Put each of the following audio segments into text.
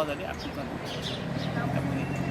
rosa ali, acompanhando. É bonito.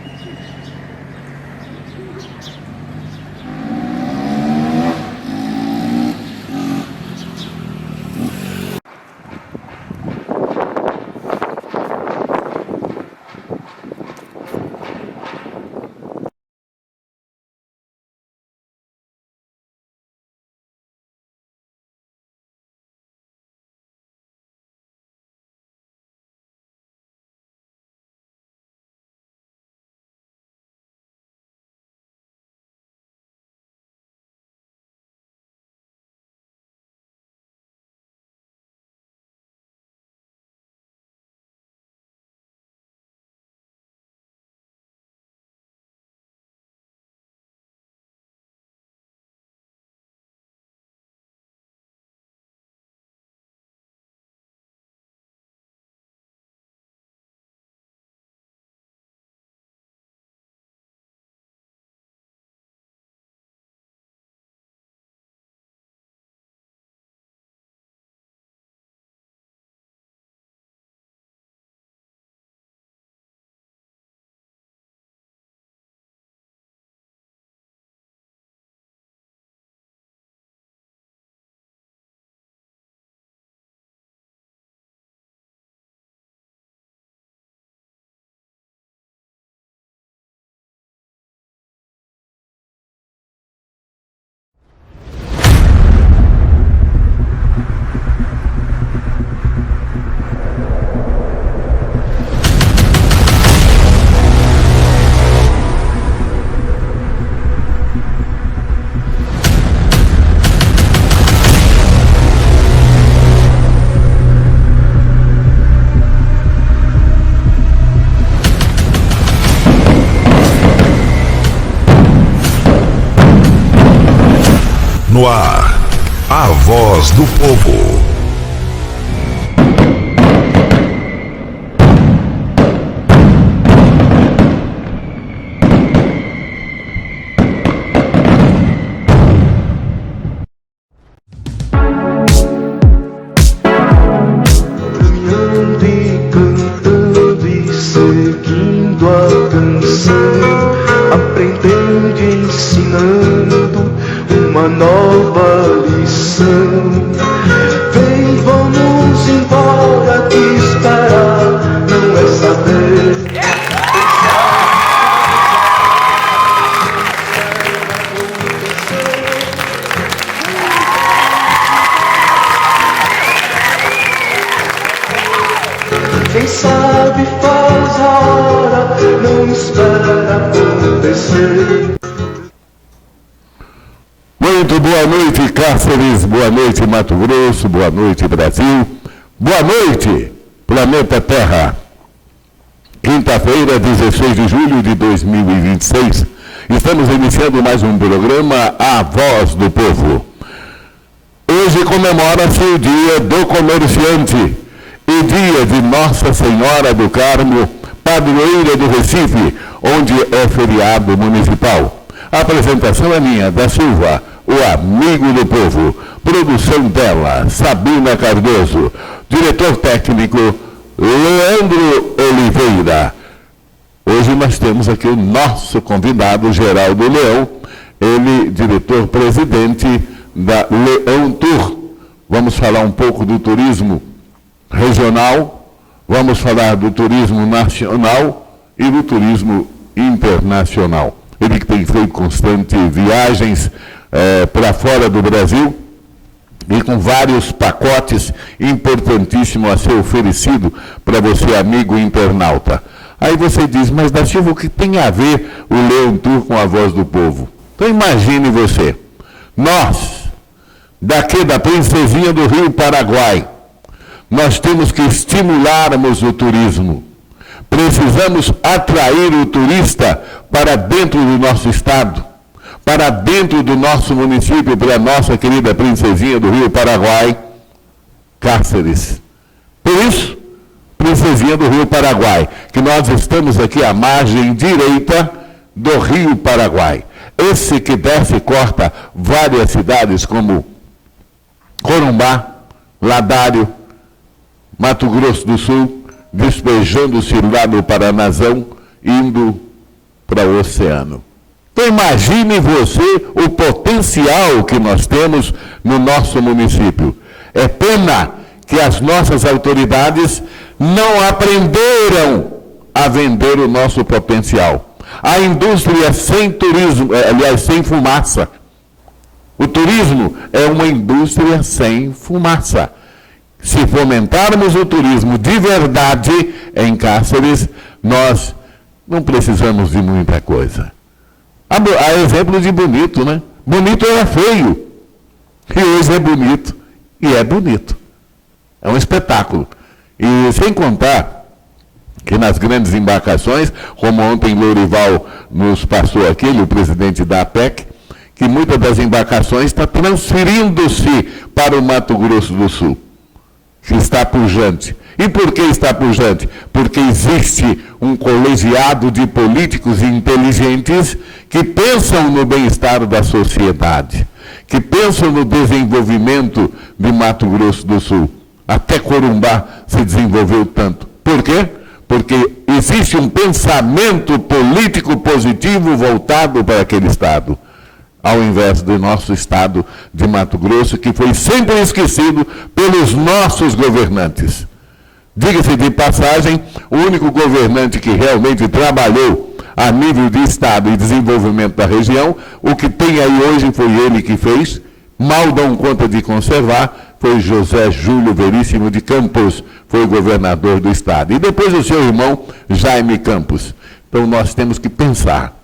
No ar, a voz do povo. Caminhando e cantando e seguindo a canção, aprendendo e ensinando uma nova lição. Vem, vamos embora, que esperar não é saber. Quem sabe faz a hora, não espera acontecer. Muito boa noite, Cáceres, boa noite, Mato Grosso, boa noite, Brasil, boa noite, planeta Terra. Quinta-feira, 16 de julho de 2026, estamos iniciando mais um programa, A Voz do Povo. Hoje comemora-se o Dia do Comerciante e dia de Nossa Senhora do Carmo, padroeira do Recife, onde é feriado municipal. A apresentação é minha, da Silva, o amigo do povo. Produção dela, Sabina Cardoso. Diretor técnico, Leandro Oliveira. Hoje nós temos aqui o nosso convidado, Geraldo Leão, ele diretor-presidente da Leão Tour. Vamos falar um pouco do turismo regional, vamos falar do turismo nacional e do turismo internacional. Ele que tem feito constante viagens para fora do Brasil e com vários pacotes importantíssimos a ser oferecido para você, amigo internauta. Aí você diz, mas da Silva, o que tem a ver o Leão Tour com a Voz do Povo? Então imagine você, nós, daqui da Princesinha do Rio Paraguai, nós temos que estimularmos o turismo. Precisamos atrair o turista para dentro do nosso estado, para dentro do nosso município, para a nossa querida Princesinha do Rio Paraguai, Cáceres. Por isso, Princesinha do Rio Paraguai, que nós estamos aqui à margem direita do Rio Paraguai. Esse que desce e corta várias cidades como Corumbá, Ladário, Mato Grosso do Sul, despejando-se lá no Paranazão, indo para o oceano. Então imagine você o potencial que nós temos no nosso município. É pena que as nossas autoridades não aprenderam a vender o nosso potencial. A indústria sem turismo, aliás, sem fumaça. O turismo é uma indústria sem fumaça. Se fomentarmos o turismo de verdade em Cáceres, nós não precisamos de muita coisa. Há exemplo de Bonito, né? Bonito era feio. E hoje é bonito. E é bonito. É um espetáculo. E sem contar que nas grandes embarcações, como ontem Lourival nos passou aqui, o presidente da APEC, que muitas das embarcações está transferindo-se para o Mato Grosso do Sul, que está pujante. E por que está pujante? Porque existe um colegiado de políticos inteligentes que pensam no bem-estar da sociedade, que pensam no desenvolvimento de Mato Grosso do Sul. Até Corumbá se desenvolveu tanto. Por quê? Porque existe um pensamento político positivo voltado para aquele estado, ao invés do nosso estado de Mato Grosso, que foi sempre esquecido pelos nossos governantes. Diga-se de passagem, o único governante que realmente trabalhou a nível de estado e desenvolvimento da região, o que tem aí hoje foi ele que fez, mal dão conta de conservar, foi José Júlio Veríssimo de Campos, foi o governador do estado. E depois o seu irmão, Jaime Campos. Então nós temos que pensar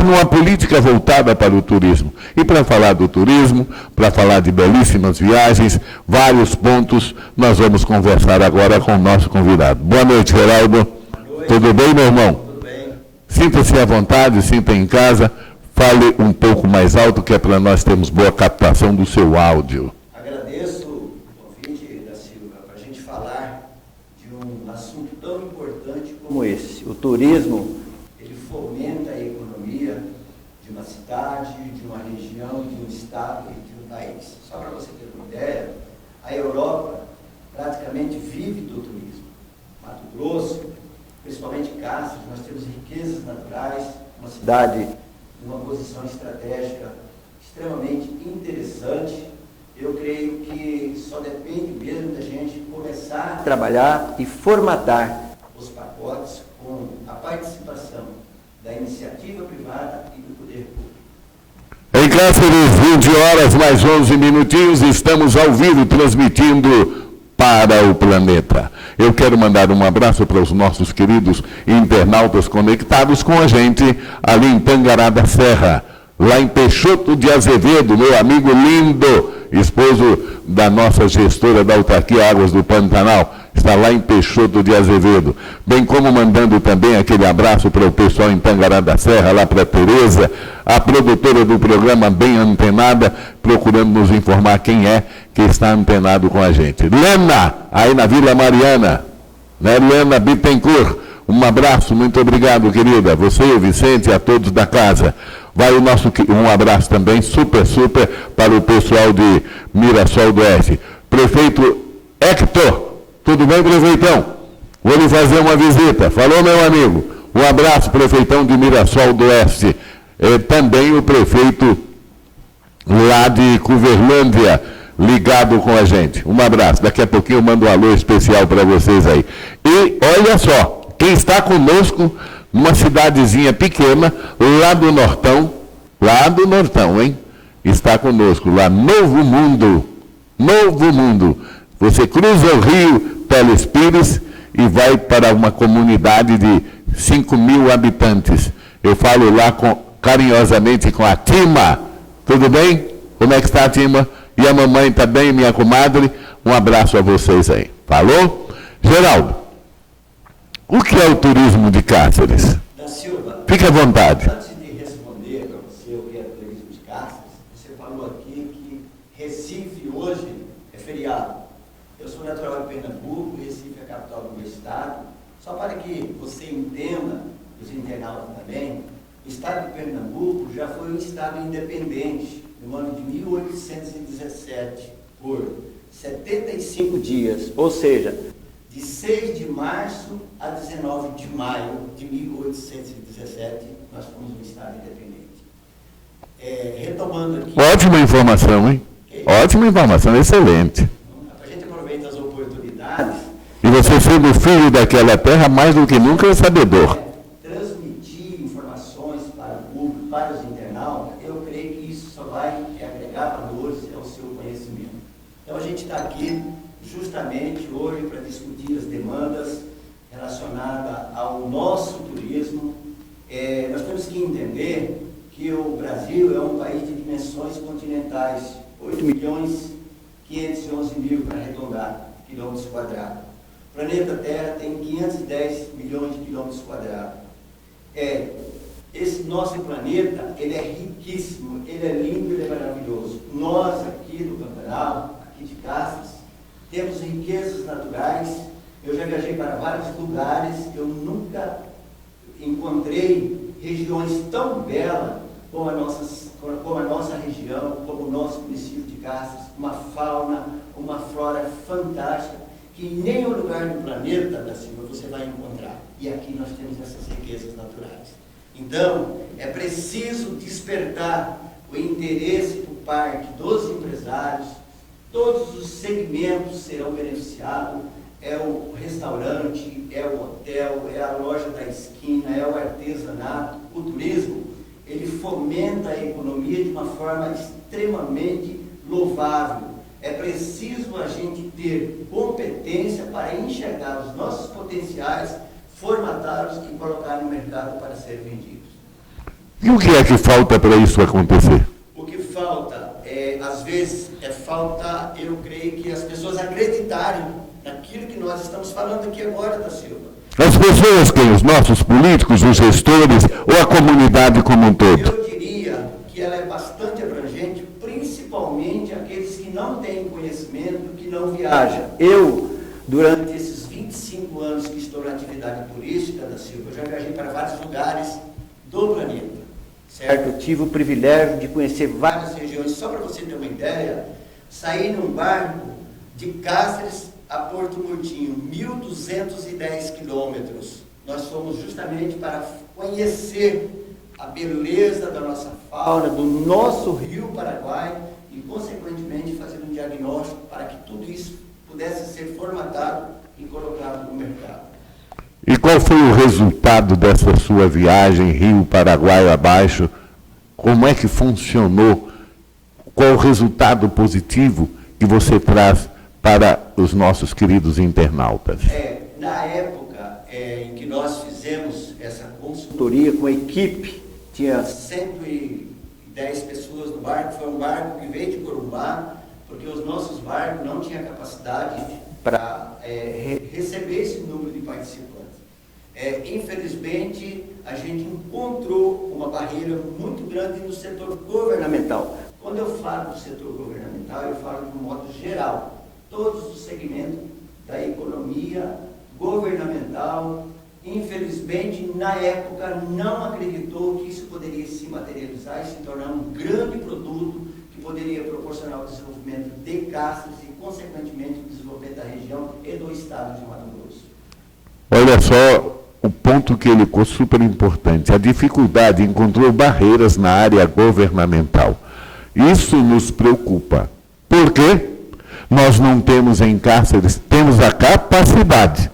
numa política voltada para o turismo. E para falar do turismo, para falar de belíssimas viagens, vários pontos, nós vamos conversar agora com o nosso convidado. Boa noite, Geraldo. Boa noite. Tudo bem, meu irmão? Tudo bem. Sinta-se à vontade, sinta em casa, fale um pouco mais alto, que é para nós termos boa captação do seu áudio. Agradeço o convite da Silva para a gente falar de um assunto tão importante como esse. O turismo, ele fomenta a economia de uma cidade, de uma região, de um estado e de um país. Só para você ter uma ideia, a Europa praticamente vive do turismo. Mato Grosso, principalmente Cáceres, nós temos riquezas naturais, uma cidade numa posição estratégica extremamente interessante. Eu creio que só depende mesmo da gente começar a trabalhar e formatar os pacotes com a participação da iniciativa privada e do poder público. Em Cáceres, 20 horas mais 11 minutinhos, estamos ao vivo transmitindo para o planeta. Eu quero mandar um abraço para os nossos queridos internautas conectados com a gente ali em Tangará da Serra, lá em Peixoto de Azevedo, meu amigo lindo, esposo da nossa gestora da autarquia Águas do Pantanal, está lá em Peixoto de Azevedo. Bem como mandando também aquele abraço para o pessoal em Tangará da Serra, lá para a Tereza, a produtora do programa bem antenada, procurando nos informar quem é que está antenado com a gente. Lena, aí na Vila Mariana, né, Lena Bittencourt, um abraço, muito obrigado, querida. Você, o Vicente e a todos da casa. Vai um abraço também, super, para o pessoal de Mirassol do Oeste. Prefeito Hector, tudo bem, prefeitão? Vou lhe fazer uma visita. Falou, meu amigo? Um abraço, prefeitão de Mirassol do Oeste. Também o prefeito lá de Cuverlândia, ligado com a gente. Um abraço. Daqui a pouquinho eu mando um alô especial para vocês aí. E olha só, quem está conosco numa cidadezinha pequena, lá do Nortão, hein? Está conosco lá, Novo Mundo. Você cruza o rio Teles Pires e vai para uma comunidade de 5.000 habitantes. Eu falo lá carinhosamente com a Tima. Tudo bem? Como é que está a Tima? E a mamãe está bem, minha comadre? Um abraço a vocês aí. Falou? Geraldo, o que é o turismo de Cáceres? Da Silva, Fique à vontade. antes de responder para você o que é o turismo de Cáceres, você falou aqui que Recife hoje é feriado. Eu sou natural de Pernambuco, Recife é a capital do meu estado. Só para que você entenda, os internautas também, o estado de Pernambuco já foi um estado independente no ano de 1817, por 75 dias, ou seja, de 6 de março a 19 de maio de 1817, nós fomos um Estado independente. Retomando aqui... Ótima informação, hein? Ótima informação, excelente. A gente aproveita as oportunidades... E você, sendo filho daquela terra, mais do que nunca é sabedor. Transmitir informações para o público, para os internautas, eu creio que isso só vai agregar valores ao seu conhecimento. Então a gente está aqui justamente hoje para discutir as demandas relacionadas ao nosso turismo. Nós temos que entender que o Brasil é um país de dimensões continentais, 8.511.000 para arredondar quilômetros quadrados. O planeta Terra tem 510 milhões de quilômetros quadrados. Esse nosso planeta, ele é riquíssimo, ele é lindo, ele é maravilhoso. Nós aqui no Pantanal, aqui de Cáceres, temos riquezas naturais. Eu já viajei para vários lugares, eu nunca encontrei regiões tão belas como a nossa região, como o nosso município de Cáceres, uma fauna, uma flora fantástica, que em nenhum lugar do planeta, da Silva, você vai encontrar. E aqui nós temos essas riquezas naturais. Então, é preciso despertar o interesse do parque, dos empresários, todos os segmentos serão beneficiados, é o restaurante, é o hotel, é a loja da esquina, é o artesanato, o turismo, ele fomenta a economia de uma forma extremamente louvável. É preciso a gente ter competência para enxergar os nossos potenciais, formatá-los e colocar no mercado para serem vendidos. E o que é que falta para isso acontecer? O que falta, às vezes, falta, eu creio, que as pessoas acreditarem naquilo que nós estamos falando aqui agora, da Silva. As pessoas, quem? Os nossos políticos, os gestores ou a comunidade como um todo? Eu diria que ela é bastante abrangente, principalmente aqueles que não têm conhecimento, que não viajam. Eu, durante esses 25 anos que estou na atividade turística da Silva, já viajei para vários lugares do planeta, certo? Eu tive o privilégio de conhecer várias regiões. Só para você ter uma ideia, saí num barco de Cáceres a Porto Murtinho, 1.210 quilômetros. Nós fomos justamente para conhecer a beleza da nossa fauna, do nosso rio Paraguai e, consequentemente, fazer um diagnóstico para que tudo isso pudesse ser formatado e colocado no mercado. E qual foi o resultado dessa sua viagem Rio Paraguai abaixo? Como é que funcionou? Qual o resultado positivo que você traz para os nossos queridos internautas? Na época em que nós fizemos essa consultoria com a equipe, tinha 110 pessoas no barco. Foi um barco que veio de Corumbá, porque os nossos barcos não tinham capacidade para receber esse número de participantes. Infelizmente, a gente encontrou uma barreira muito grande no setor governamental. Quando eu falo do setor governamental, eu falo de um modo geral. Todos os segmentos da economia governamental, infelizmente, na época, não acreditou que isso poderia se materializar e se tornar um grande produto que poderia proporcionar o desenvolvimento de Cáceres e, consequentemente, o desenvolvimento da região e do estado de Mato Grosso. Olha só o ponto que ele ficou super importante. A dificuldade encontrou barreiras na área governamental. Isso nos preocupa. Por quê? Nós não temos em Cáceres, temos a capacidade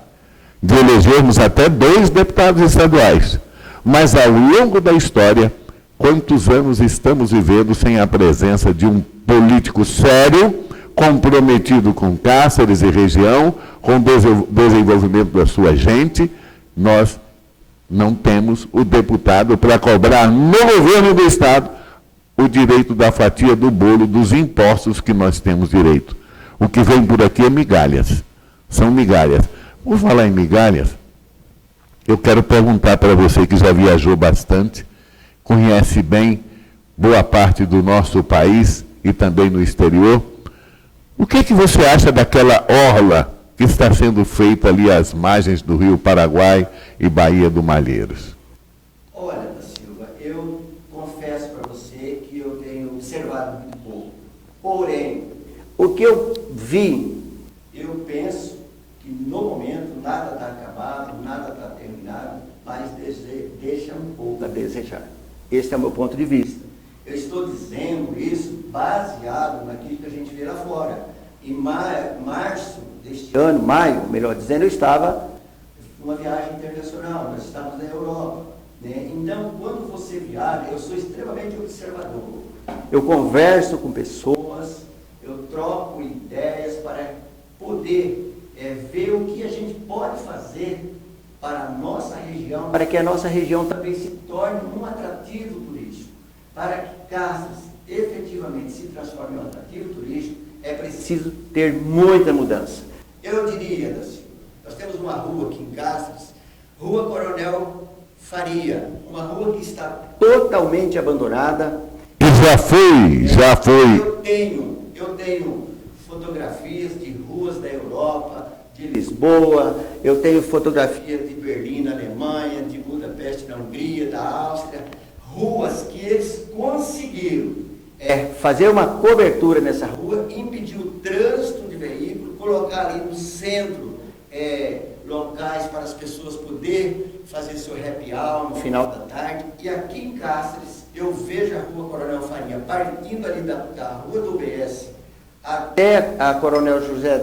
de elegermos até 2 deputados estaduais. Mas ao longo da história, quantos anos estamos vivendo sem a presença de um político sério, comprometido com Cáceres e região, com o desenvolvimento da sua gente? Nós não temos o deputado para cobrar no governo do Estado o direito da fatia do bolo dos impostos que nós temos direito. O que vem por aqui é migalhas, são migalhas. Por falar em migalhas, eu quero perguntar para você que já viajou bastante, conhece bem boa parte do nosso país e também no exterior, o que você acha daquela orla que está sendo feita ali às margens do Rio Paraguai e Baía do Malheiros? Olha, da Silva, eu confesso para você que eu tenho observado muito pouco. Porém, o que eu vi, eu penso que no momento mas deixa um pouco a desejar. Esse é o meu ponto de vista. Eu estou dizendo isso baseado naquilo que a gente vê lá fora. Em março deste ano, maio, melhor dizendo, eu estava numa viagem internacional, nós estávamos na Europa. Né? Então, quando você viaja, eu sou extremamente observador. Eu converso com pessoas, eu troco ideias para poder ver o que a gente pode fazer para a nossa região, para que a nossa região também se torne um atrativo turístico. Para que Cáceres efetivamente se transforme em um atrativo turístico, é preciso ter muita mudança. Eu diria, da Silva, nós temos uma rua aqui em Cáceres, Rua Coronel Faria, uma rua que está totalmente abandonada. E já foi. Eu tenho fotografias de ruas da Europa, de Lisboa, eu tenho fotografias de Berlim, na Alemanha, de Budapeste, na Hungria, da Áustria, ruas que eles conseguiram fazer uma cobertura nessa rua, impedir o trânsito de veículos, colocar ali no centro locais para as pessoas poderem fazer seu happy hour no final da tarde. E aqui em Cáceres, eu vejo a Rua Coronel Faria partindo ali da Rua do UBS até a Coronel José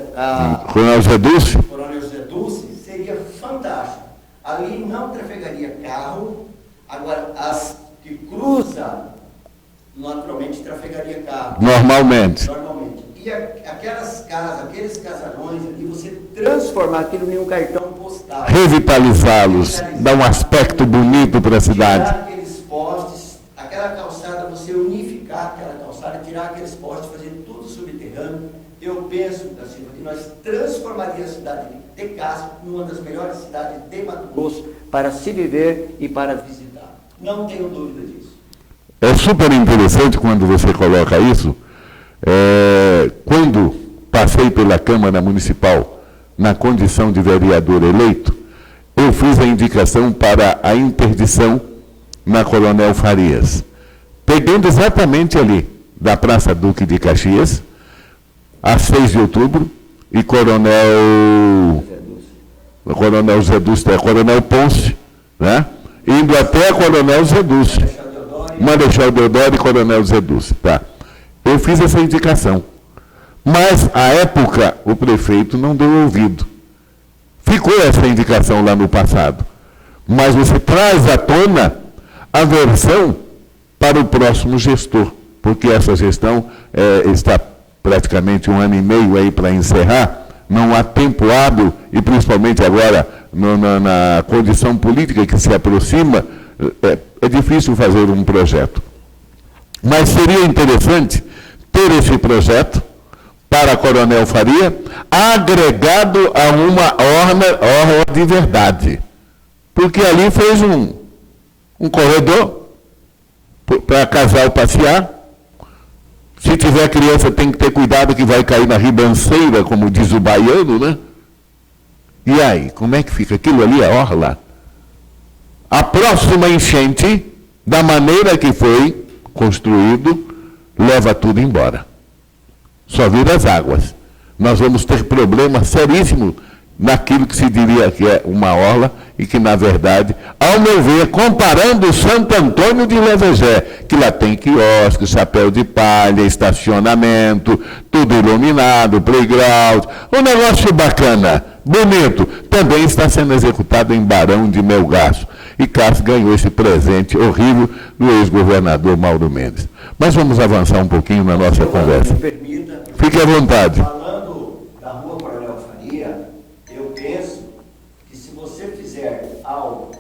Dulce. Coronel José Dulce, seria fantástico. Ali não trafegaria carro, agora as que cruzam, naturalmente trafegaria carro. Normalmente. E aquelas casas, aqueles casarões ali, você transformar aquilo em um cartão postal. Revitalizá-los, dar um aspecto bonito para a cidade. Tirar aqueles postes, aquela calçada, você unificar aquela calçada, tirar aqueles postes, fazer tudo subterrâneo. Eu penso, da Silva, que nós transformaríamos a cidade de Cáceres numa das melhores cidades de Mato Grosso para se viver e para visitar. Não tenho dúvida disso. É super interessante quando você coloca isso. Quando passei pela Câmara Municipal na condição de vereador eleito, eu fiz a indicação para a interdição na Coronel Farias, pegando exatamente ali, da Praça Duque de Caxias, a 6 de outubro, e Coronel Zé Dulce, Coronel Ponce, né? Indo até a Coronel Zé Dulce, Marechal Deodoro e Coronel Zé Dulce, tá? Eu fiz essa indicação, mas à época o prefeito não deu ouvido. Ficou essa indicação lá no passado, mas você traz à tona a versão para o próximo gestor, porque essa gestão está praticamente 1 ano e meio aí para encerrar, não há tempo hábil, e principalmente agora na condição política que se aproxima, é difícil fazer um projeto. Mas seria interessante ter esse projeto para Coronel Faria, agregado a uma orla de verdade. Porque ali fez um corredor para casal passear. Se tiver criança, tem que ter cuidado que vai cair na ribanceira, como diz o baiano, né? E aí, como é que fica? Aquilo ali é orla. A próxima enchente, da maneira que foi construído, leva tudo embora. Só vira as águas. Nós vamos ter problema seríssimo naquilo que se diria que é uma orla e que, na verdade, ao meu ver, comparando Santo Antônio de Levegé, que lá tem quiosque, chapéu de palha, estacionamento, tudo iluminado, playground, um negócio bacana, bonito, também está sendo executado em Barão de Melgaço. E Cáceres ganhou esse presente horrível do ex-governador Mauro Mendes. Mas vamos avançar um pouquinho na nossa conversa. Me permita, fique à vontade. Falando da Rua Coronel Faria, eu penso que se você fizer algo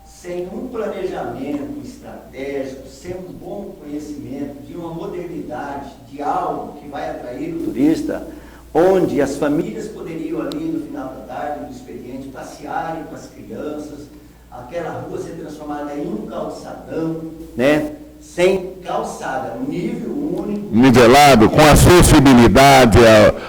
sem um planejamento estratégico, sem um bom conhecimento de uma modernidade, de algo que vai atrair o turista, onde as famílias poderiam ali no final da tarde, no expediente, passearem com as crianças, aquela rua ser transformada em um calçadão, né? Sem calçada, um nível único. Nivelado, com acessibilidade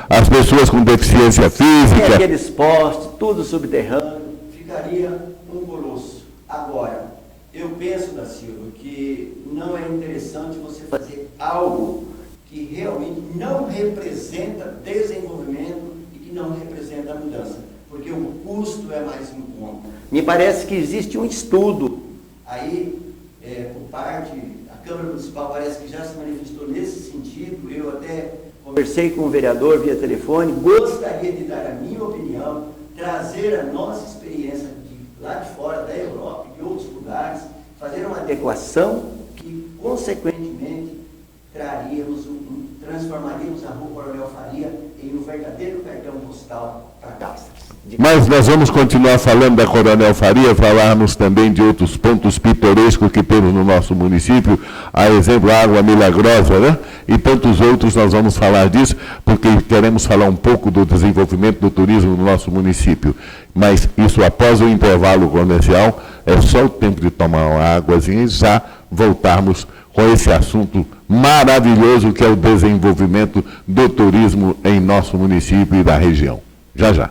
às pessoas com deficiência física. Sem aqueles postes, tudo subterrâneo, ficaria um colosso. Agora, eu penso, da Silva, que não é interessante você fazer algo que realmente não representa desenvolvimento e que não representa mudança. porque o custo é mais em conta. Me parece que existe um estudo aí, por parte, a Câmara Municipal parece que já se manifestou nesse sentido. Eu até conversei com o vereador via telefone, gostaria de dar a minha opinião, trazer a nossa experiência lá de fora da Europa e de outros lugares, fazer uma adequação que, consequentemente, transformaríamos a Rua Coronel Faria em um verdadeiro cartão postal para Castras. Mas nós vamos continuar falando da Coronel Faria, falarmos também de outros pontos pitorescos que temos no nosso município, a exemplo, a Água Milagrosa, né? E tantos outros. Nós vamos falar disso, porque queremos falar um pouco do desenvolvimento do turismo no nosso município. Mas isso após o intervalo comercial, é só o tempo de tomar uma águazinha e já voltarmos com esse assunto maravilhoso que é o desenvolvimento do turismo em nosso município e da região. Já, já.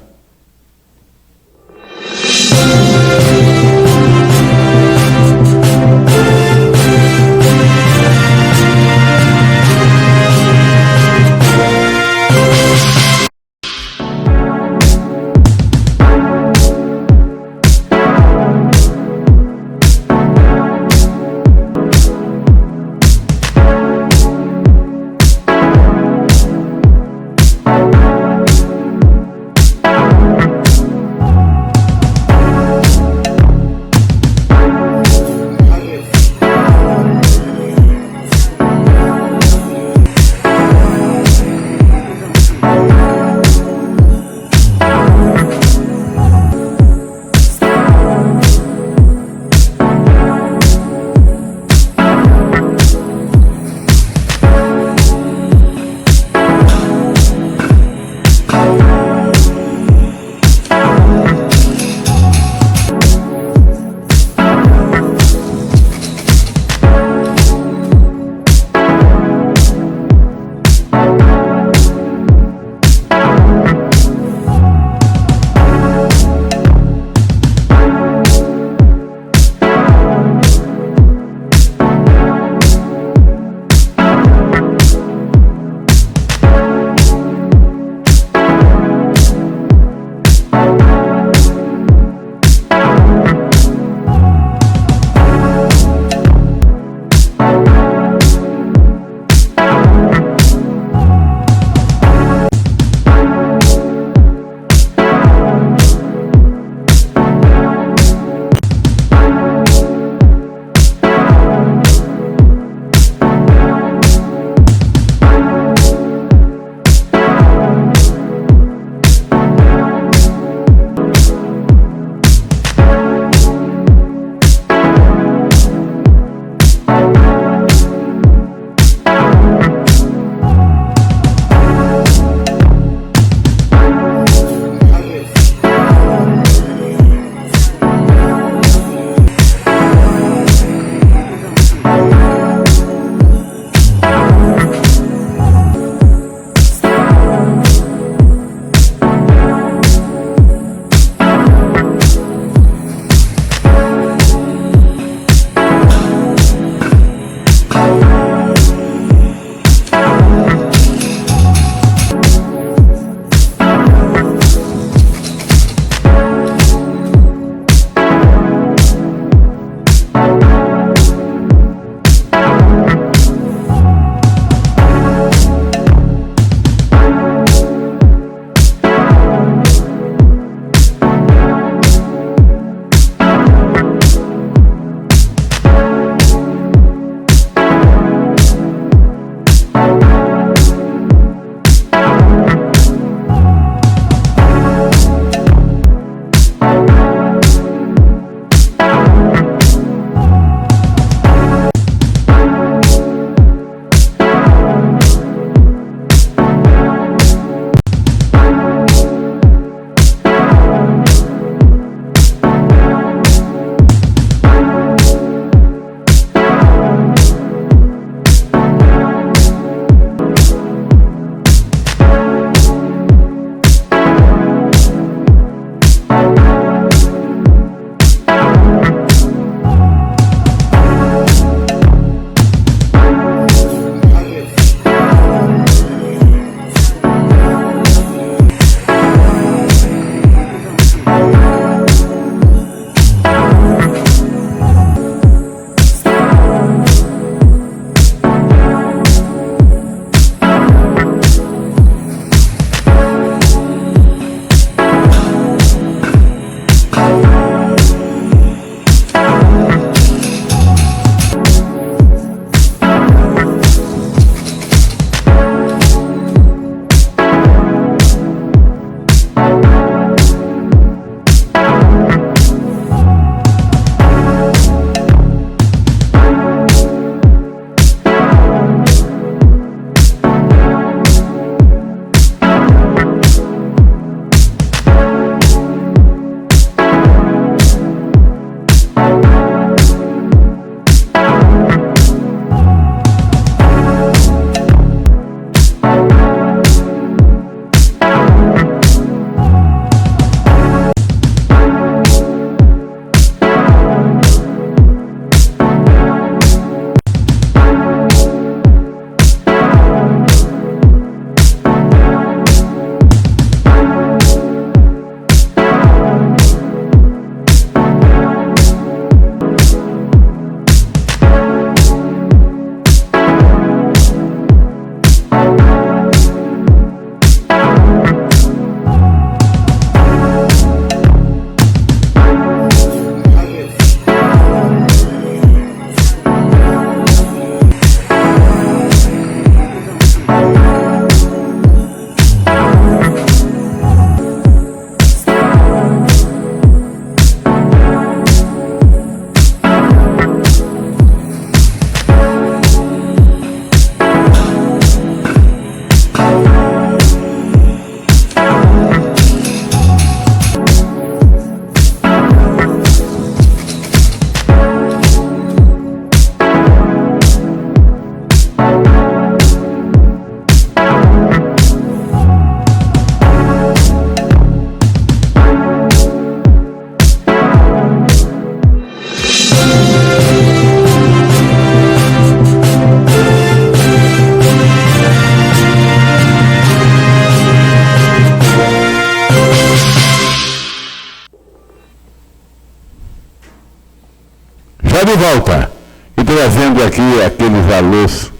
Já de volta, e trazendo aqui aqueles alôs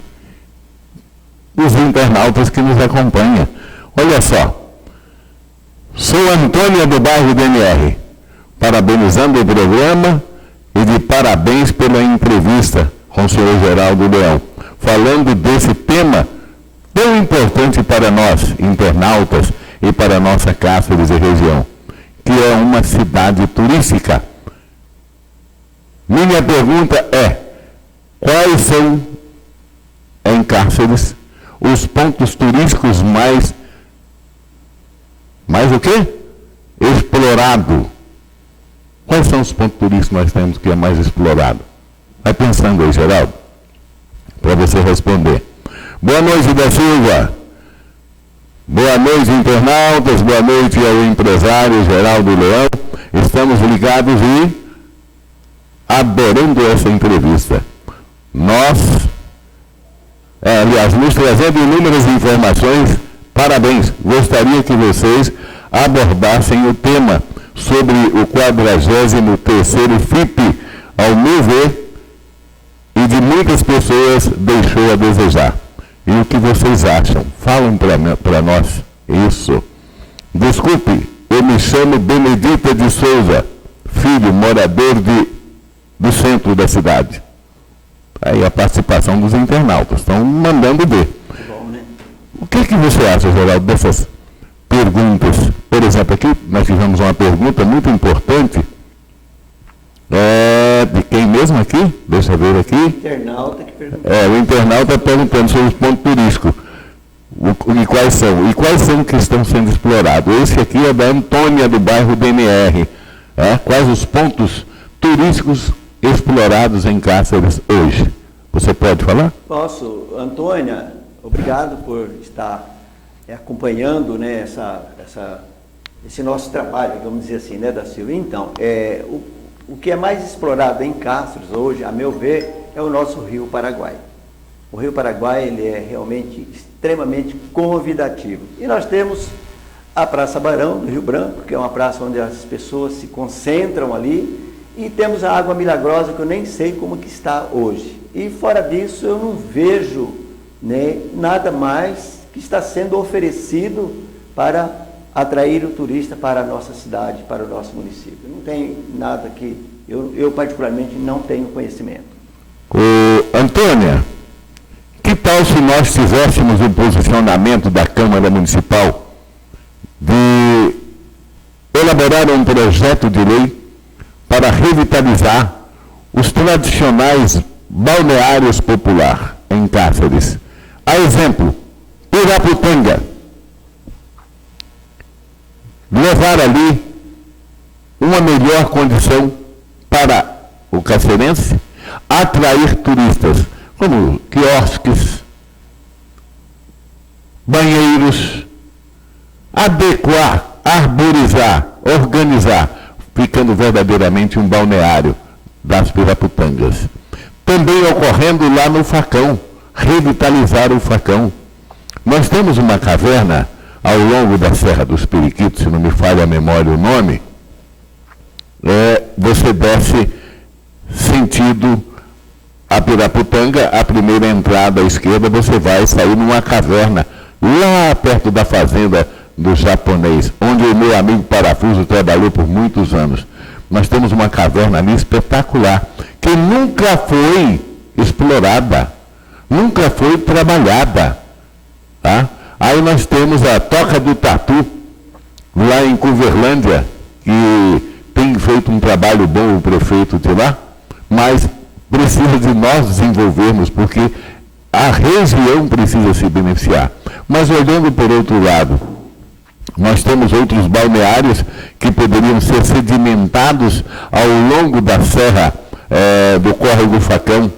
dos internautas que nos acompanham. Olha só, sou Antônia do bairro DNR, parabenizando o programa e de parabéns pela entrevista com o senhor Geraldo Leão, falando desse tema tão importante para nós, internautas, e para a nossa Cáceres e região, que é uma cidade turística. Minha pergunta é, quais são, em Cáceres, os pontos turísticos mais o quê? Explorado. Quais são os pontos turísticos que nós temos que é mais explorado? Vai pensando aí, Geraldo, para você responder. Boa noite, da Silva. Boa noite, internautas. Boa noite ao empresário Geraldo Leão. Estamos ligados e adorando essa entrevista. Aliás, nos trazendo inúmeras informações. Parabéns. Gostaria que vocês abordassem o tema sobre o 43º FIP, ao meu ver, e de muitas pessoas deixou a desejar. E o que vocês acham? Falam para nós isso. Desculpe, eu me chamo Benedita de Souza, filho, morador do centro da cidade. Aí a participação dos internautas, estão mandando ver. Bom, né? O que você acha, Geraldo, dessas perguntas? Por exemplo, aqui nós tivemos uma pergunta muito importante. De quem mesmo aqui? Deixa eu ver aqui. O internauta que perguntou. O internauta perguntando sobre os pontos turísticos. E quais são? E quais são que estão sendo explorados? Esse aqui é da Antônia, do bairro DNR. Quais os pontos turísticos explorados em Cáceres hoje? Você pode falar? Posso. Antônia, obrigado por estar acompanhando, né, esse nosso trabalho, vamos dizer assim, né, da Silva. Então, o que é mais explorado em Cáceres hoje, a meu ver, é o nosso Rio Paraguai. O Rio Paraguai, ele é realmente extremamente convidativo. E nós temos a Praça Barão do Rio Branco, que é uma praça onde as pessoas se concentram ali, e temos a Água Milagrosa, que eu nem sei como que está hoje. E fora disso, eu não vejo, né, nada mais que está sendo oferecido para atrair o turista para a nossa cidade, para o nosso município. Não tem nada que eu particularmente não tenho conhecimento. Antônia, que tal se nós tivéssemos um posicionamento da Câmara Municipal de elaborar um projeto de lei para revitalizar os tradicionais balneários popular em Cáceres? A exemplo, Piraputanga. Levar ali uma melhor condição para o cacerense, atrair turistas, como quiosques, banheiros, adequar, arborizar, organizar, ficando verdadeiramente um balneário das Piraputangas. Também ocorrendo lá no Facão, revitalizar o Facão. Nós temos uma caverna ao longo da Serra dos Periquitos, se não me falha a memória o nome, você desce sentido a Piraputanga, a primeira entrada à esquerda, você vai sair numa caverna, lá perto da fazenda do japonês, onde o meu amigo Parafuso trabalhou por muitos anos. Nós temos uma caverna ali espetacular, que nunca foi explorada, nunca foi trabalhada, tá? Aí nós temos a Toca do Tatu, lá em Curverlândia, que tem feito um trabalho bom o prefeito de lá, mas precisa de nós desenvolvermos, porque a região precisa se beneficiar. Mas olhando por outro lado, nós temos outros balneários que poderiam ser sedimentados ao longo da serra do Córrego Facão.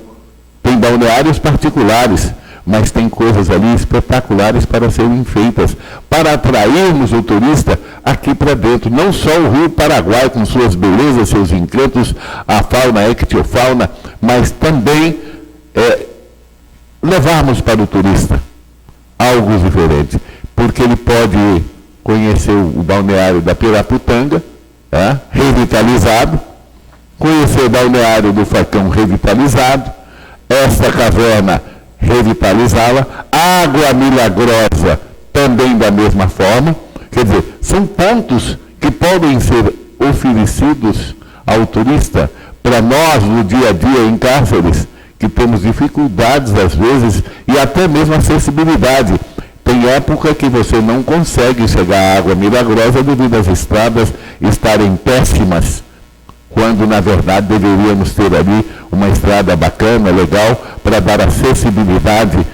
Tem balneários particulares, mas tem coisas ali espetaculares para serem feitas, para atrairmos o turista aqui para dentro. Não só o Rio Paraguai, com suas belezas, seus encantos, a fauna, a ectiofauna, mas também levarmos para o turista algo diferente, porque ele pode conhecer o balneário da Piraputanga, revitalizado, conhecer o balneário do Facão revitalizado, esta caverna revitalizá-la, Água Milagrosa também da mesma forma. Quer dizer, são pontos que podem ser oferecidos ao turista para nós no dia a dia em Cáceres, que temos dificuldades às vezes e até mesmo acessibilidade. Tem época que você não consegue chegar à Água Milagrosa devido às estradas estarem péssimas, quando na verdade deveríamos ter ali uma estrada bacana, legal, para dar acessibilidade.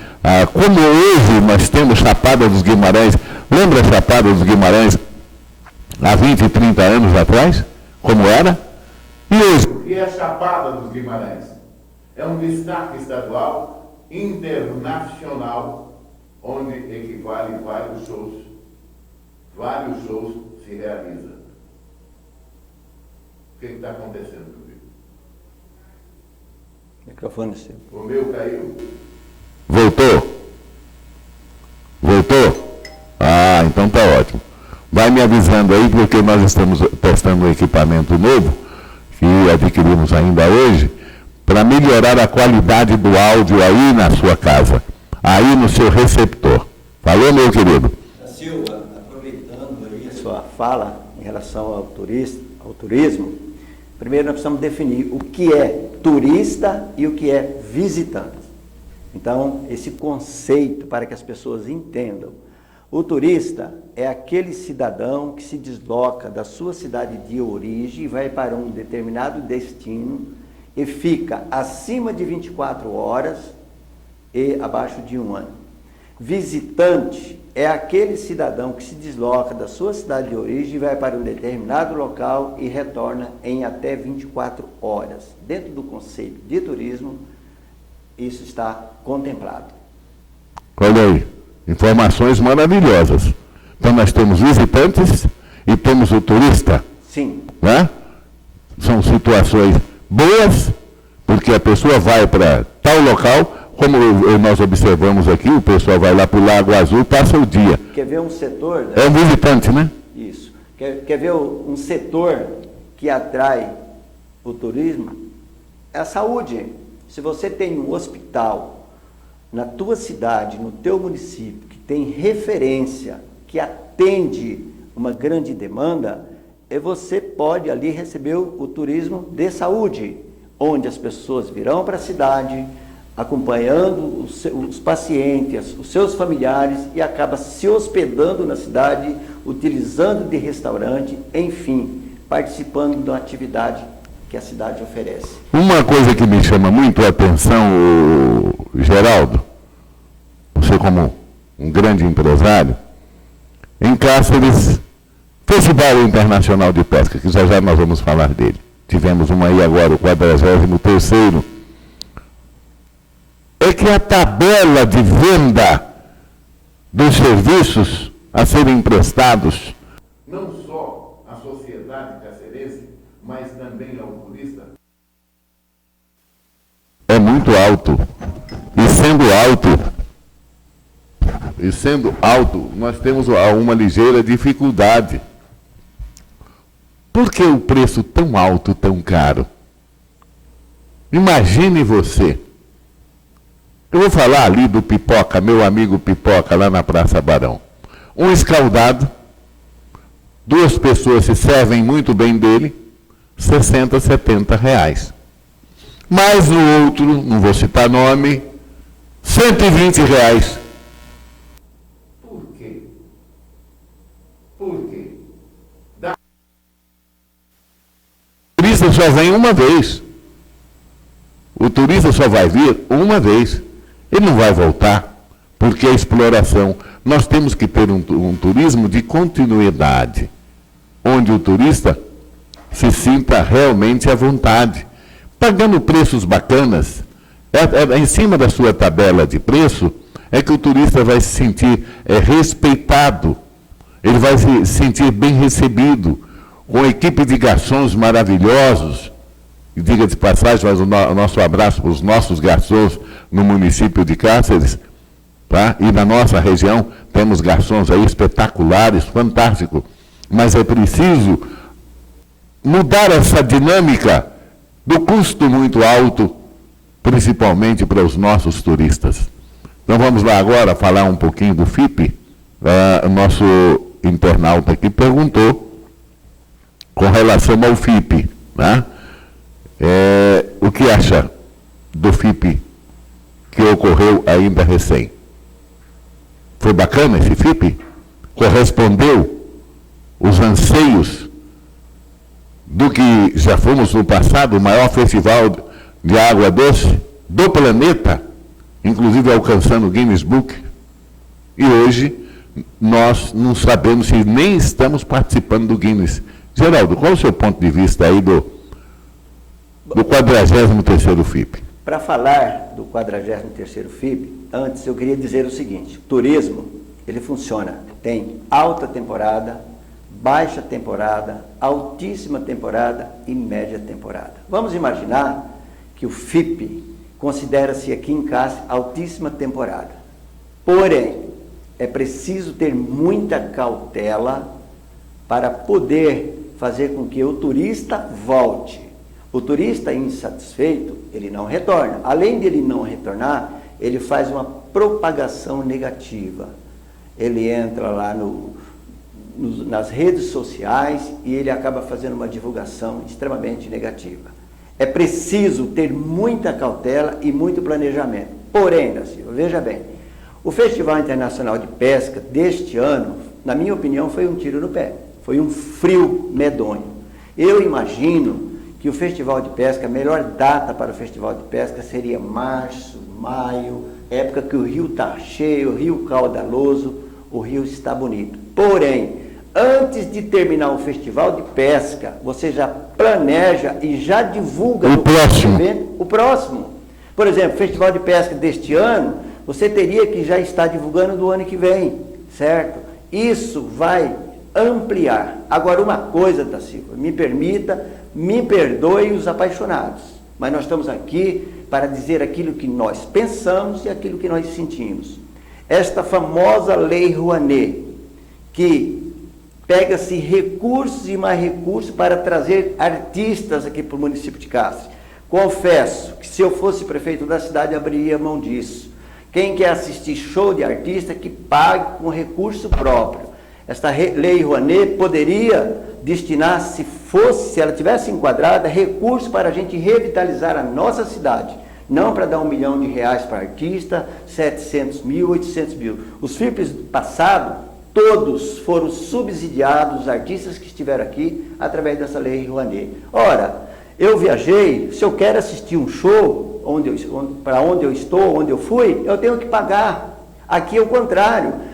Como hoje nós temos Chapada dos Guimarães, lembra a Chapada dos Guimarães há 20, 30 anos atrás? Como era? E hoje? E a Chapada dos Guimarães é um destaque estadual, internacional, onde equivale vários shows se realizam. O que está acontecendo comigo? Microfone seu. O meu caiu. Voltou? Ah, então está ótimo. Vai me avisando aí, porque nós estamos testando um equipamento novo, que adquirimos ainda hoje, para melhorar a qualidade do áudio aí na sua casa, aí no seu receptor. Falou, meu querido? Silva, aproveitando aí a sua fala em relação ao turismo, primeiro nós precisamos definir o que é turista e o que é visitante. Então, esse conceito para que as pessoas entendam. O turista é aquele cidadão que se desloca da sua cidade de origem e vai para um determinado destino e fica acima de 24 horas e abaixo de 1 ano. Visitante é aquele cidadão que se desloca da sua cidade de origem e vai para um determinado local e retorna em até 24 horas. Dentro do conceito de turismo, isso está contemplado. Olha aí, informações maravilhosas. Então nós temos visitantes e temos o turista. Sim. Né? São situações boas, porque a pessoa vai para tal local, como nós observamos aqui, o pessoal vai lá para o Lago Azul, passa o dia. Quer ver um setor? Né? É um visitante, né? Isso. Quer ver um setor que atrai o turismo? É a saúde. Se você tem um hospital na tua cidade, no teu município, que tem referência, que atende uma grande demanda, você pode ali receber o turismo de saúde, onde as pessoas virão para a cidade, acompanhando os pacientes, os seus familiares, e acaba se hospedando na cidade, utilizando de restaurante, enfim, participando de uma atividade que a cidade oferece. Uma coisa que me chama muito a atenção, Geraldo, você como um grande empresário, em Cáceres, Festival Internacional de Pesca, que já nós vamos falar dele. Tivemos uma aí agora, o 43º. É que a tabela de venda dos serviços a serem prestados, Não só à sociedade cacerense, mas também ao turista. é muito alto. E sendo alto, nós temos uma ligeira dificuldade. Por que o preço tão alto, tão caro? Imagine você. Eu vou falar ali do Pipoca, meu amigo Pipoca, lá na Praça Barão. Um escaldado, 2 pessoas se servem muito bem dele, 60, 70 reais. Mais o outro, não vou citar nome, 120 reais. Por quê? Por quê? O turista só vem uma vez. O turista só vai vir uma vez. Ele não vai voltar, porque a exploração. Nós temos que ter um turismo de continuidade, onde o turista se sinta realmente à vontade, pagando preços bacanas. Em cima da sua tabela de preço, é que o turista vai se sentir respeitado, ele vai se sentir bem recebido, com equipe de garçons maravilhosos. E diga de passagem, mas o nosso abraço para os nossos garçons no município de Cáceres, tá? E na nossa região temos garçons aí espetaculares, fantástico. Mas é preciso mudar essa dinâmica do custo muito alto, principalmente para os nossos turistas. Então vamos lá agora falar um pouquinho do FIPE. O nosso internauta aqui perguntou com relação ao FIPE, né? O que acha do FIPE que ocorreu ainda recém? Foi bacana esse FIPE? Correspondeu os anseios do que já fomos no passado, o maior festival de água doce do planeta, inclusive alcançando o Guinness Book, e hoje nós não sabemos se nem estamos participando do Guinness. Geraldo, qual é o seu ponto de vista aí do 43º FIPE? Para falar do 43º FIPE, antes eu queria dizer o seguinte: o turismo, ele funciona, tem alta temporada, baixa temporada, altíssima temporada e média temporada. Vamos imaginar que o FIPE considera-se aqui em Cáceres altíssima temporada. Porém, é preciso ter muita cautela para poder fazer com que o turista volte. O turista insatisfeito, ele não retorna. Além de ele não retornar, ele faz uma propagação negativa. Ele entra lá nas redes sociais e ele acaba fazendo uma divulgação extremamente negativa. É preciso ter muita cautela e muito planejamento. Porém, da Silva, veja bem, o Festival Internacional de Pesca deste ano, na minha opinião, foi um tiro no pé. Foi um frio medonho. Eu imagino que o Festival de Pesca, a melhor data para o Festival de Pesca seria março, maio, época que o rio está cheio, o rio caudaloso, o rio está bonito. Porém, antes de terminar o Festival de Pesca, você já planeja e já divulga o próximo. Por exemplo, o Festival de Pesca deste ano, você teria que já estar divulgando do ano que vem, certo? Isso vai ampliar. Agora, uma coisa, da Silva, me perdoe os apaixonados, mas nós estamos aqui para dizer aquilo que nós pensamos e aquilo que nós sentimos. Esta famosa Lei Rouanet, que pega-se recursos e mais recursos para trazer artistas aqui para o município de Cáceres. Confesso que se eu fosse prefeito da cidade, abriria mão disso. Quem quer assistir show de artista, que pague com recurso próprio. Esta Lei Rouanet poderia destinar, se ela tivesse enquadrada, recursos para a gente revitalizar a nossa cidade. Não para dar R$1 milhão para artista, 700 mil, 800 mil. Os FIPEs passados, todos foram subsidiados, os artistas que estiveram aqui, através dessa Lei Rouanet. Ora, eu viajei, se eu quero assistir um show, para onde eu estou, onde eu fui, eu tenho que pagar. Aqui é o contrário.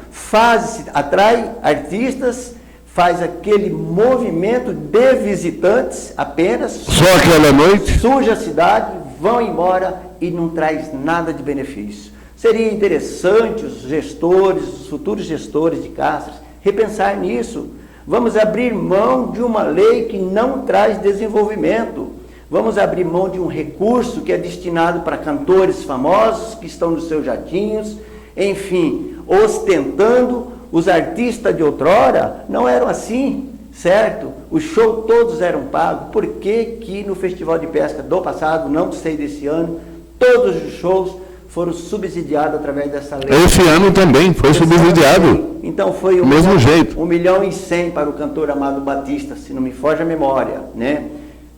Atrai artistas, faz aquele movimento de visitantes apenas. Só aquela noite? Suja a cidade, vão embora e não traz nada de benefício. Seria interessante os gestores, os futuros gestores de Cáceres, repensar nisso. Vamos abrir mão de uma lei que não traz desenvolvimento. Vamos abrir mão de um recurso que é destinado para cantores famosos que estão nos seus jatinhos, enfim, ostentando. Os artistas de outrora não eram assim, certo? Os shows todos eram pagos. Por que que no Festival de Pesca do passado, não sei desse ano, todos os shows foram subsidiados através dessa lei? Esse ano também foi subsidiado. Então foi do mesmo jeito. 1,1 milhão para o cantor Amado Batista, se não me foge a memória, né?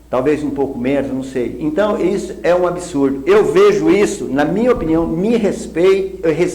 Talvez um pouco menos, não sei. Então, isso é um absurdo. Eu vejo isso, na minha opinião,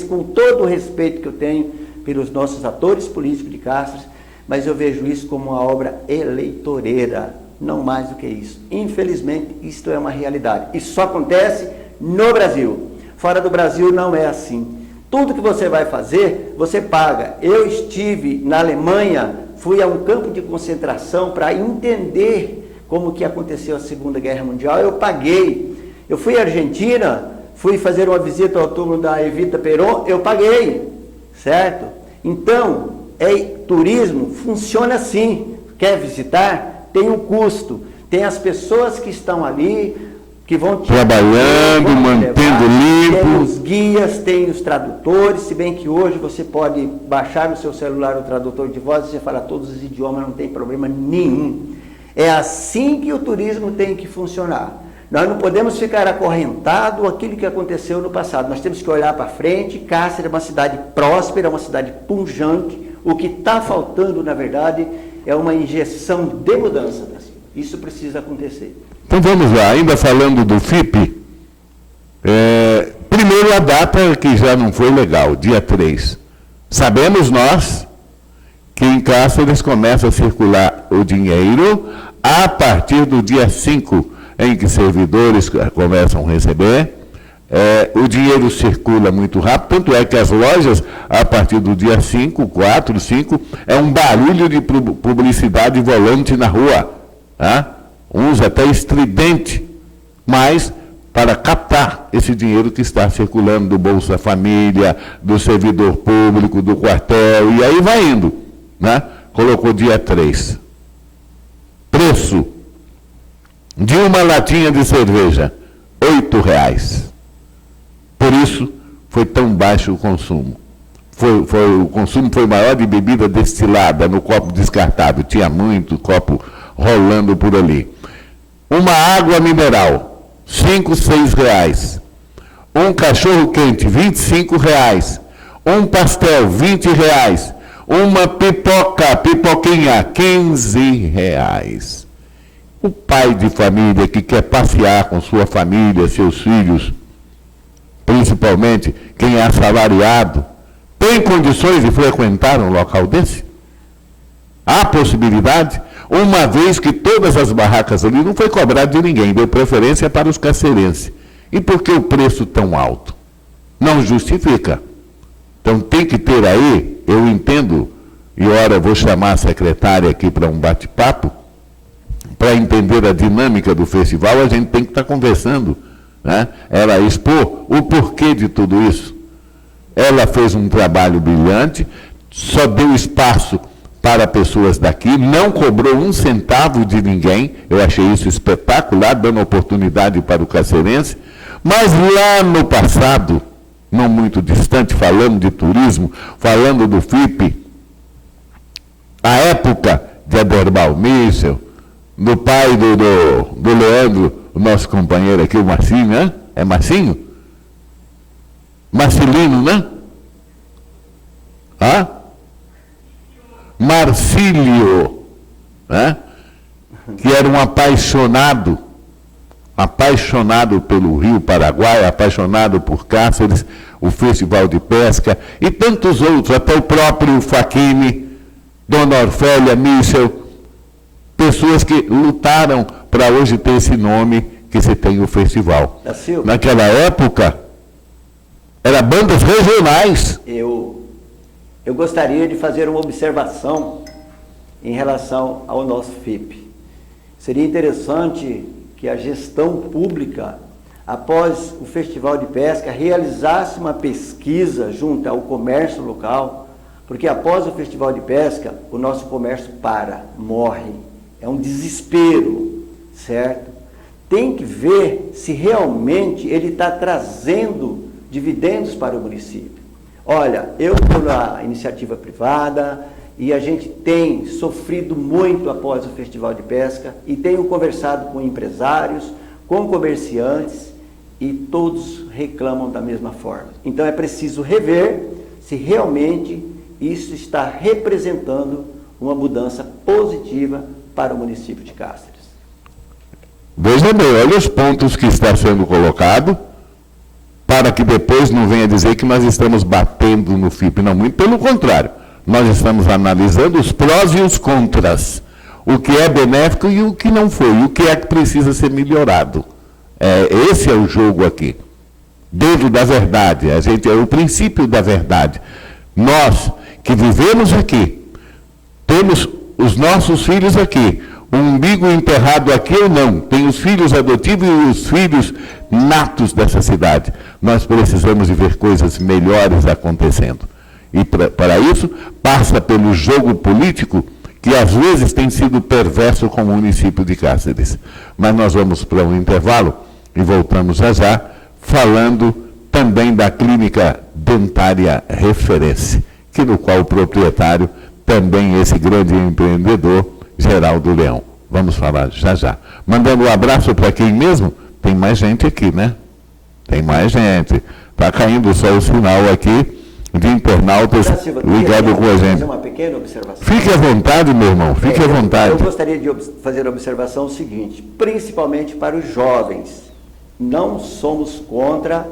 com todo o respeito que eu tenho pelos nossos atores políticos de Cáceres, mas eu vejo isso como uma obra eleitoreira, não mais do que isso. Infelizmente, isto é uma realidade. Isso só acontece no Brasil. Fora do Brasil não é assim. Tudo que você vai fazer, você paga. Eu estive na Alemanha, fui a um campo de concentração para entender como que aconteceu a Segunda Guerra Mundial, eu paguei. Eu fui à Argentina, fui fazer uma visita ao túmulo da Evita Peron, eu paguei, certo? Então, turismo funciona assim. Quer visitar? Tem um custo. Tem as pessoas que estão ali, que vão trabalhando, mantendo limpo. Tem os guias, tem os tradutores, se bem que hoje você pode baixar no seu celular o tradutor de voz e você fala todos os idiomas, não tem problema nenhum. É assim que o turismo tem que funcionar. Nós não podemos ficar acorrentados àquilo que aconteceu no passado. Nós temos que olhar para frente. Cáceres é uma cidade próspera, uma cidade pujante. O que está faltando, na verdade, é uma injeção de mudança, Brasil. Isso precisa acontecer. Então vamos lá, ainda falando do FIPE, primeiro a data que já não foi legal, dia 3. Sabemos nós que em Cáceres começa a circular o dinheiro a partir do dia 5, em que servidores começam a receber. O dinheiro circula muito rápido, tanto é que as lojas, a partir do dia 5, 4, 5, é um barulho de publicidade volante na rua. Tá? Uns até estridente, mas para captar esse dinheiro que está circulando do Bolsa Família, do servidor público, do quartel, e aí vai indo. Né? Colocou dia 3. Preço de uma latinha de cerveja, R$8. Por isso, foi tão baixo o consumo. O consumo foi maior de bebida destilada no copo descartável. Tinha muito copo rolando por ali. Uma água mineral, R$5, R$6. Um cachorro quente, R$25. Um pastel, R$20. Uma pipoquinha, R$15. O pai de família que quer passear com sua família, seus filhos, principalmente quem é assalariado, tem condições de frequentar um local desse? Há possibilidade? Uma vez que todas as barracas ali não foi cobrado de ninguém, deu preferência para os cacerenses. E por que o preço tão alto? Não justifica. Então tem que ter aí, eu entendo, e ora vou chamar a secretária aqui para um bate-papo, para entender a dinâmica do festival, a gente tem que estar conversando, né? Ela expor o porquê de tudo isso. Ela fez um trabalho brilhante, só deu espaço para pessoas daqui, não cobrou um centavo de ninguém. Eu achei isso espetacular, dando oportunidade para o cacerense. Mas lá no passado, não muito distante, falando de turismo, falando do FIPE, a época de Aderbal Michel, do pai do Leandro, o nosso companheiro aqui, o Marcinho, né? É Marcinho? Marcelino, né? Marcílio, né? Que era um apaixonado pelo Rio Paraguai, apaixonado por Cáceres, o Festival de Pesca e tantos outros, até o próprio Facchini, Dona Orfélia Michel, pessoas que lutaram para hoje ter esse nome que se tem o festival. Naquela época, eram bandas regionais. Eu gostaria de fazer uma observação em relação ao nosso FIPE. Seria interessante que a gestão pública, após o Festival de Pesca, realizasse uma pesquisa junto ao comércio local, porque após o Festival de Pesca, o nosso comércio morre. É um desespero, certo? Tem que ver se realmente ele está trazendo dividendos para o município. Olha, eu estou na iniciativa privada e a gente tem sofrido muito após o Festival de Pesca e tenho conversado com empresários, com comerciantes e todos reclamam da mesma forma. Então é preciso rever se realmente isso está representando uma mudança positiva para o município de Cáceres. Veja bem, olha os pontos que está sendo colocado, para que depois não venha dizer que nós estamos batendo no FIPE. Não, muito pelo contrário. Nós estamos analisando os prós e os contras. O que é benéfico e o que não foi. O que é que precisa ser melhorado. Esse é o jogo aqui. Dentro da verdade. A gente é o princípio da verdade. Nós que vivemos aqui, temos os nossos filhos aqui, o umbigo enterrado aqui ou não, tem os filhos adotivos e os filhos natos dessa cidade. Nós precisamos de ver coisas melhores acontecendo. E para isso, passa pelo jogo político, que às vezes tem sido perverso com o município de Cáceres. Mas nós vamos para um intervalo e voltamos já, falando também da clínica dentária Referência, que no qual o proprietário, também esse grande empreendedor, Geraldo Leão. Vamos falar já. Mandando um abraço para quem mesmo? Tem mais gente aqui, né? Tem mais gente. Está caindo só o sinal aqui de internautas ligados com a gente. Fazer uma pequena observação. Fique à vontade, meu irmão, fique à vontade. Eu gostaria de fazer a observação seguinte, principalmente para os jovens. Não somos contra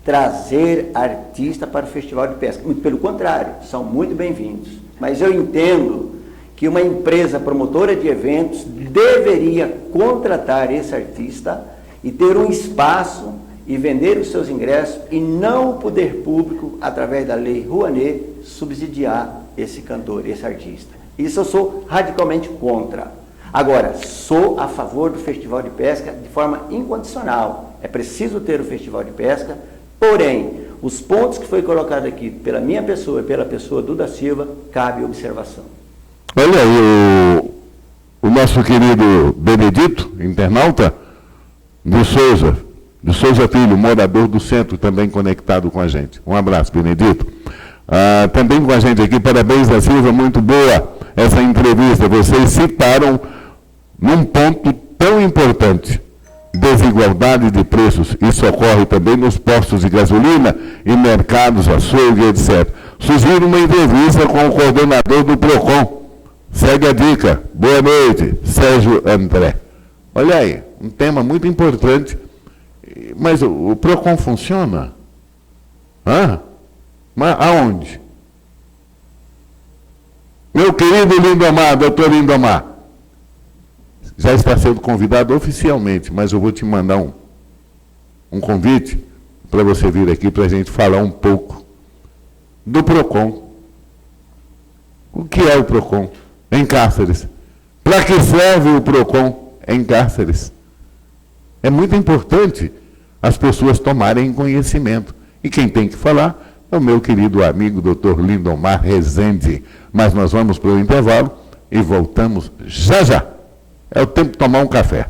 trazer artista para o Festival de Pesca. Muito pelo contrário, são muito bem-vindos. Mas eu entendo que uma empresa promotora de eventos deveria contratar esse artista e ter um espaço e vender os seus ingressos e não o poder público, através da lei Rouanet, subsidiar esse cantor, esse artista. Isso eu sou radicalmente contra. Agora, sou a favor do Festival de Pesca de forma incondicional. É preciso ter o Festival de Pesca, porém, os pontos que foi colocado aqui pela minha pessoa e pela pessoa do Da Silva, cabe observação. Olha aí, o nosso querido Benedito, internauta, de Souza Filho, morador do centro, também conectado com a gente. Um abraço, Benedito. Também com a gente aqui, parabéns, Da Silva, muito boa essa entrevista. Vocês citaram num ponto tão importante, desigualdade de preços. Isso ocorre também nos postos de gasolina, em mercados, açougue, etc. Sugiro uma entrevista com o coordenador do PROCON. Segue a dica. Boa noite, Sérgio André. Olha aí, um tema muito importante. Mas o PROCON funciona? Mas aonde? Meu querido Lindomar, doutor Lindomar, já está sendo convidado oficialmente, mas eu vou te mandar um convite para você vir aqui para a gente falar um pouco do PROCON. O que é o PROCON em Cáceres? Para que serve o PROCON em Cáceres? É muito importante as pessoas tomarem conhecimento. E quem tem que falar é o meu querido amigo Dr. Lindomar Rezende. Mas nós vamos para o intervalo e voltamos já já. É o tempo de tomar um café.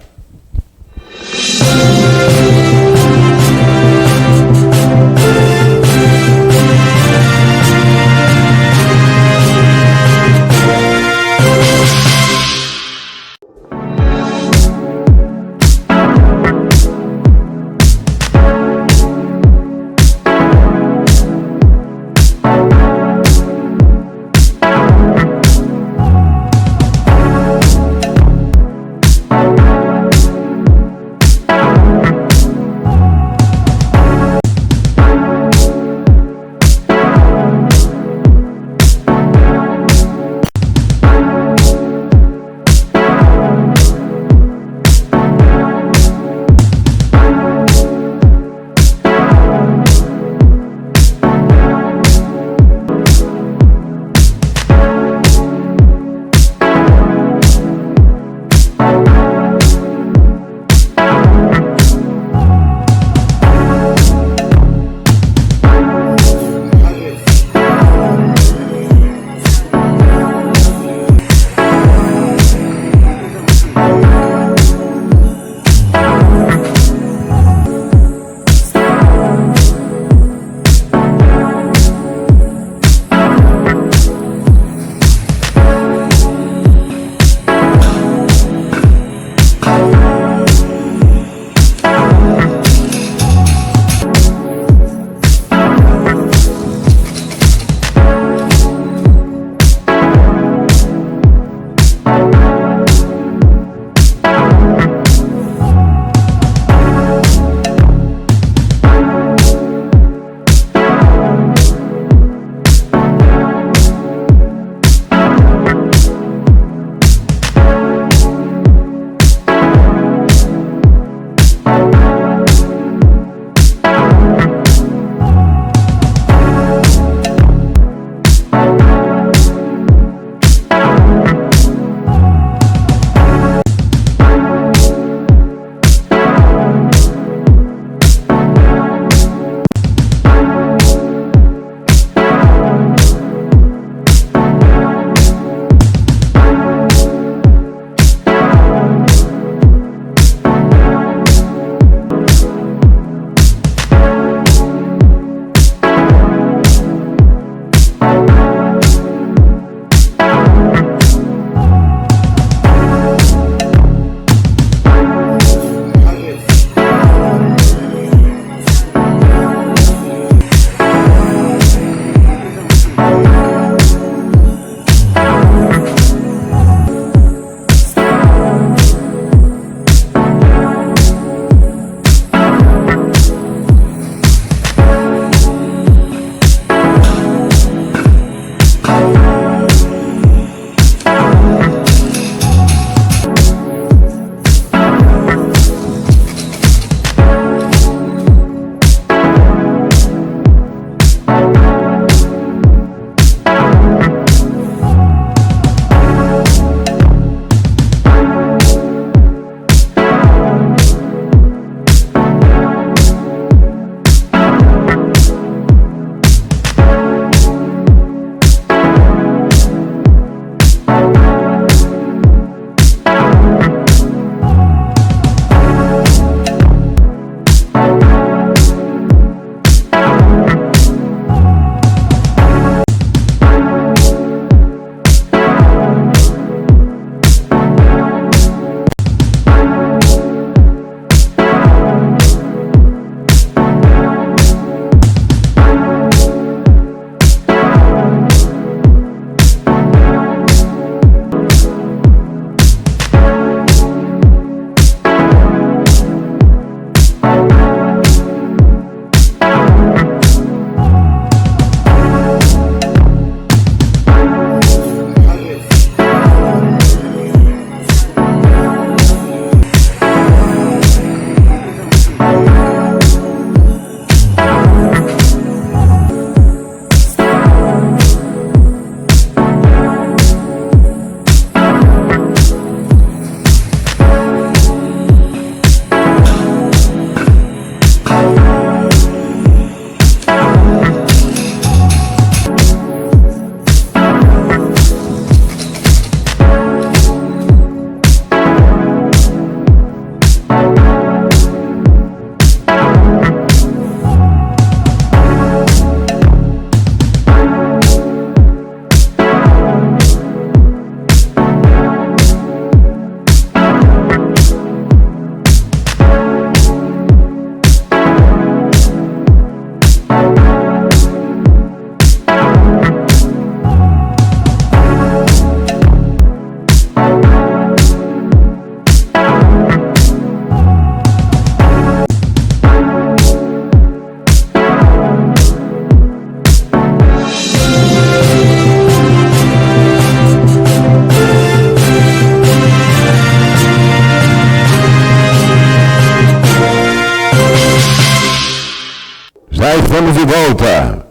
Já estamos de volta.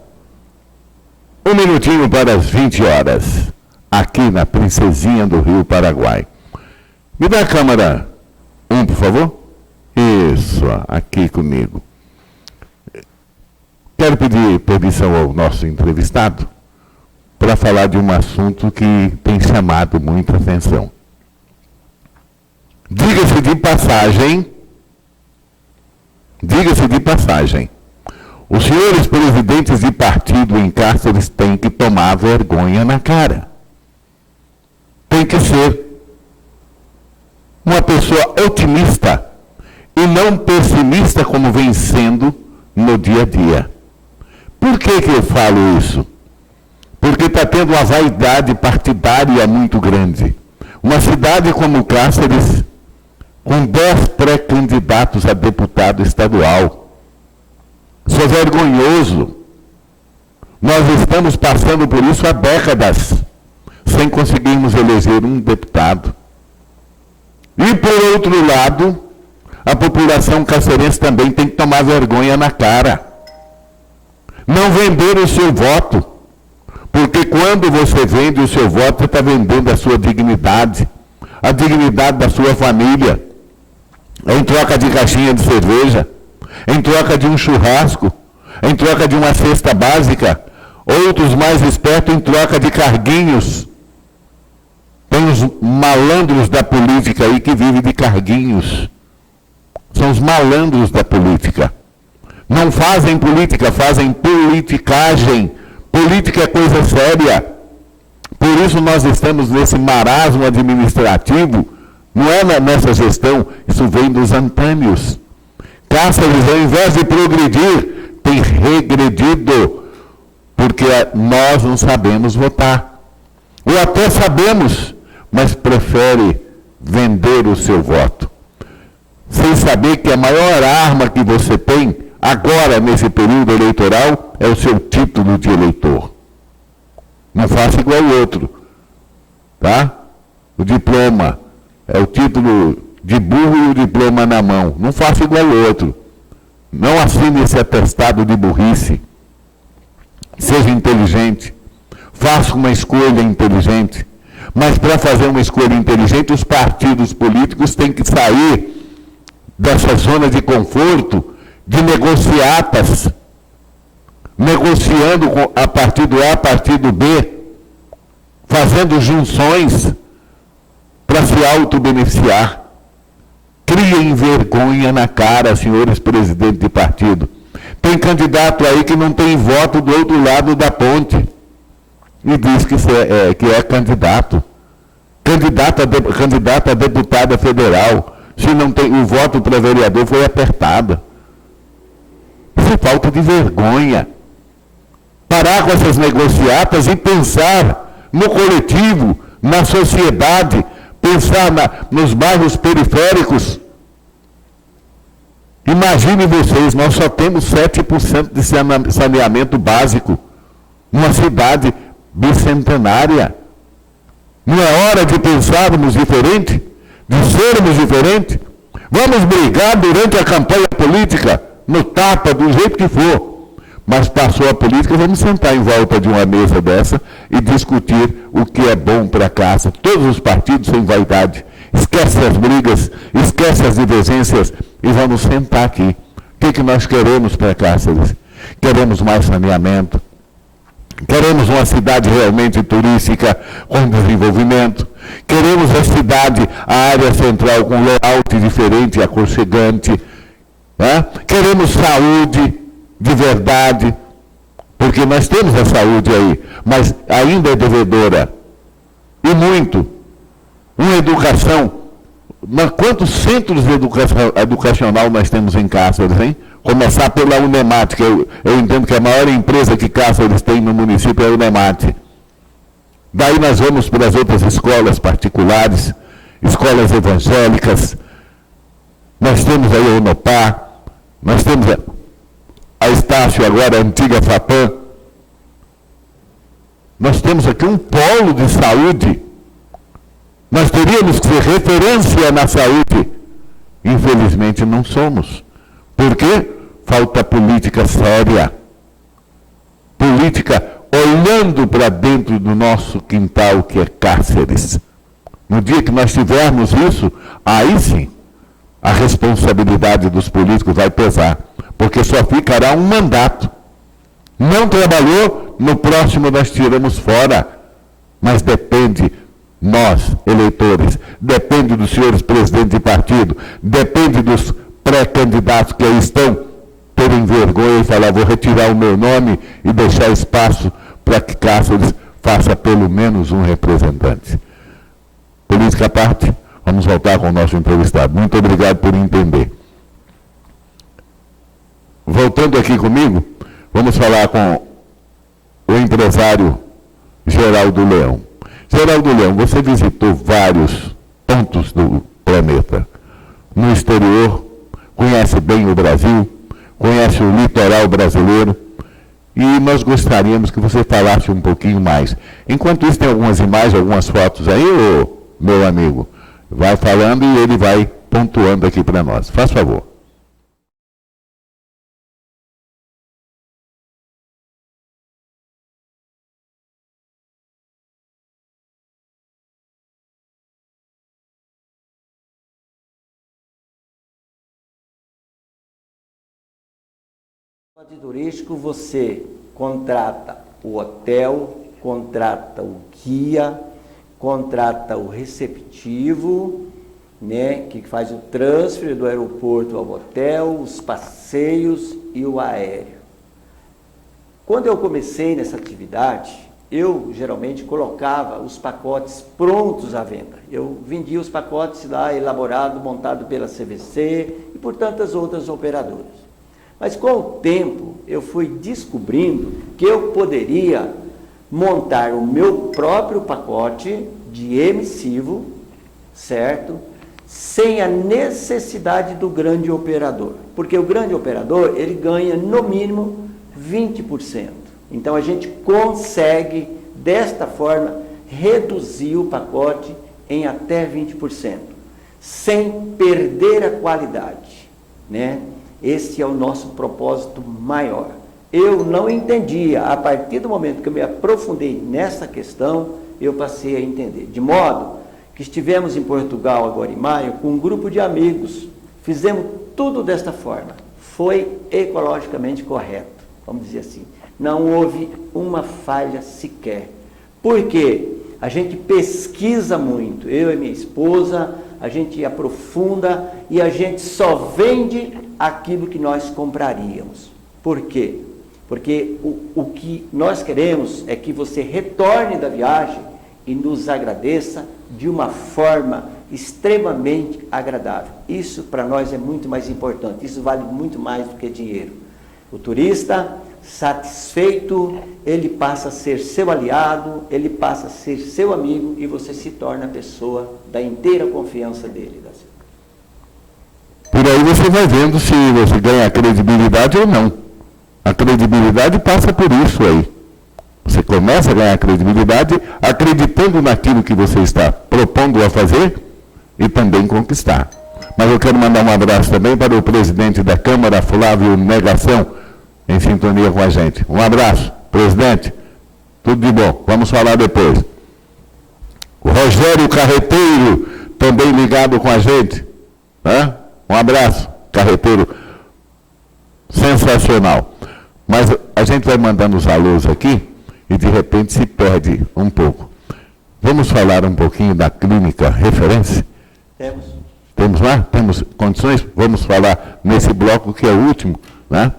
1 minutinho para as 20 horas, aqui na Princesinha do Rio Paraguai. Me dá a câmera 1, por favor. Isso, aqui comigo. Quero pedir permissão ao nosso entrevistado para falar de um assunto que tem chamado muita atenção. Diga-se de passagem, os senhores presidentes de partido em cárceres têm que tomar vergonha na cara. Tem que ser uma pessoa otimista e não pessimista como vem sendo no dia a dia. Por que eu falo isso? Porque está tendo uma vaidade partidária muito grande. Uma cidade como Cáceres, com 10 pré-candidatos a deputado estadual. Isso é vergonhoso. Nós estamos passando por isso há décadas, sem conseguirmos eleger um deputado. E, por outro lado, a população cacerense também tem que tomar vergonha na cara. Não vender o seu voto, porque quando você vende o seu voto, você está vendendo a sua dignidade, a dignidade da sua família, em troca de caixinha de cerveja, em troca de um churrasco, em troca de uma cesta básica, outros mais espertos em troca de carguinhos. Tem os malandros da política aí que vivem de carguinhos. São os malandros da política. Não fazem política, fazem politicagem. Política é coisa séria. Por isso nós estamos nesse marasmo administrativo. Não é nessa gestão, isso vem dos antânios. Cáceres, ao invés de progredir, tem regredido, porque nós não sabemos votar. Ou até sabemos, mas prefere vender o seu voto. Sem saber que a maior arma que você tem agora, nesse período eleitoral, é o seu título de eleitor. Não faça igual o outro, tá? O diploma, é o título de burro e o diploma na mão. Não faça igual o outro. Não assine esse atestado de burrice. Seja inteligente. Faça uma escolha inteligente. Mas para fazer uma escolha inteligente, os partidos políticos têm que sair dessa zona de conforto, de negociatas, negociando a partido A, a partido B, fazendo junções para se auto-beneficiar. Criem vergonha na cara, senhores presidentes de partido. Tem candidato aí que não tem voto do outro lado da ponte e diz que é candidato. Candidato a deputada federal. Se não tem, o voto para vereador foi apertado. Isso é falta de vergonha. Parar com essas negociatas e pensar no coletivo, na sociedade, pensar nos bairros periféricos. Imagine vocês, nós só temos 7% de saneamento básico numa cidade bicentenária. Não é hora de pensarmos diferente? De sermos diferentes? Vamos brigar durante a campanha política, no tapa, do jeito que for. Mas passou a política, vamos sentar em volta de uma mesa dessa e discutir o que é bom para a casa. Todos os partidos sem vaidade. Esquece as brigas, esquece as divergências e vamos sentar aqui. O que nós queremos para Cáceres? Queremos mais saneamento. Queremos uma cidade realmente turística com desenvolvimento. Queremos a cidade, a área central com layout diferente e aconchegante. Né? Queremos saúde de verdade, porque nós temos a saúde aí, mas ainda é devedora. E muito. Uma educação. Mas quantos centros de educacional nós temos em Cáceres, hein? Começar pela Unemate, que eu entendo que a maior empresa que Cáceres tem no município é a Unemate. Daí nós vamos para as outras escolas particulares, escolas evangélicas. Nós temos aí a Unopar, nós temos a Estácio agora, a antiga FAPAM. Nós temos aqui um polo de saúde. Nós teríamos que ser referência na saúde. Infelizmente não somos. Por quê? falta política séria. Política olhando para dentro do nosso quintal, que é Cáceres. No dia que nós tivermos isso, aí sim, a responsabilidade dos políticos vai pesar, porque só ficará um mandato. Não trabalhou, no próximo nós tiramos fora. Mas depende, nós, eleitores, depende dos senhores presidentes de partido, depende dos pré-candidatos que aí estão, terem vergonha e falar, vou retirar o meu nome e deixar espaço para que Cáceres faça pelo menos um representante. Política à parte, vamos voltar com o nosso entrevistado. Muito obrigado por entender. Voltando aqui comigo, vamos falar com o empresário Geraldo Leão. Geraldo Leão, você visitou vários pontos do planeta. No exterior, conhece bem o Brasil, conhece o litoral brasileiro, e nós gostaríamos que você falasse um pouquinho mais. Enquanto isso, tem algumas imagens, algumas fotos aí, meu amigo? Vai falando e ele vai pontuando aqui para nós. Faz favor. No turístico, você contrata o hotel, contrata o guia, contrata o receptivo, né, que faz o transfer do aeroporto ao hotel, os passeios e o aéreo. Quando eu comecei nessa atividade, eu geralmente colocava os pacotes prontos à venda. Eu vendia os pacotes lá, elaborado, montado pela CVC e por tantas outras operadoras. Mas com o tempo eu fui descobrindo que eu poderia montar o meu próprio pacote de emissivo, certo? Sem a necessidade do grande operador. Porque o grande operador, ele ganha no mínimo 20%. Então a gente consegue, desta forma, reduzir o pacote em até 20%, sem perder a qualidade, né? Esse é o nosso propósito maior. Eu não entendia, a partir do momento que eu me aprofundei nessa questão, eu passei a entender. De modo que estivemos em Portugal agora em maio, com um grupo de amigos, fizemos tudo desta forma. Foi ecologicamente correto, vamos dizer assim. Não houve uma falha sequer. Por quê? A gente pesquisa muito, eu e minha esposa, a gente aprofunda e a gente só vende aquilo que nós compraríamos. Por quê? Porque o que nós queremos é que você retorne da viagem e nos agradeça de uma forma extremamente agradável. Isso para nós é muito mais importante, isso vale muito mais do que dinheiro. O turista satisfeito, ele passa a ser seu aliado, ele passa a ser seu amigo e você se torna a pessoa da inteira confiança dele. Por aí você vai vendo se você ganha credibilidade ou não. A credibilidade passa por isso aí. Você começa a ganhar credibilidade acreditando naquilo que você está propondo a fazer e também conquistar. Mas eu quero mandar um abraço também para o presidente da Câmara, Flávio Negação, em sintonia com a gente. Um abraço, presidente. Tudo de bom. Vamos falar depois. O Rogério Carreteiro, também ligado com a gente. Um abraço, carreteiro. Sensacional. Mas a gente vai mandando os alôs aqui e de repente se perde um pouco. Vamos falar um pouquinho da clínica Referência? Temos. Temos lá? Temos condições? Vamos falar nesse bloco que é o último, né?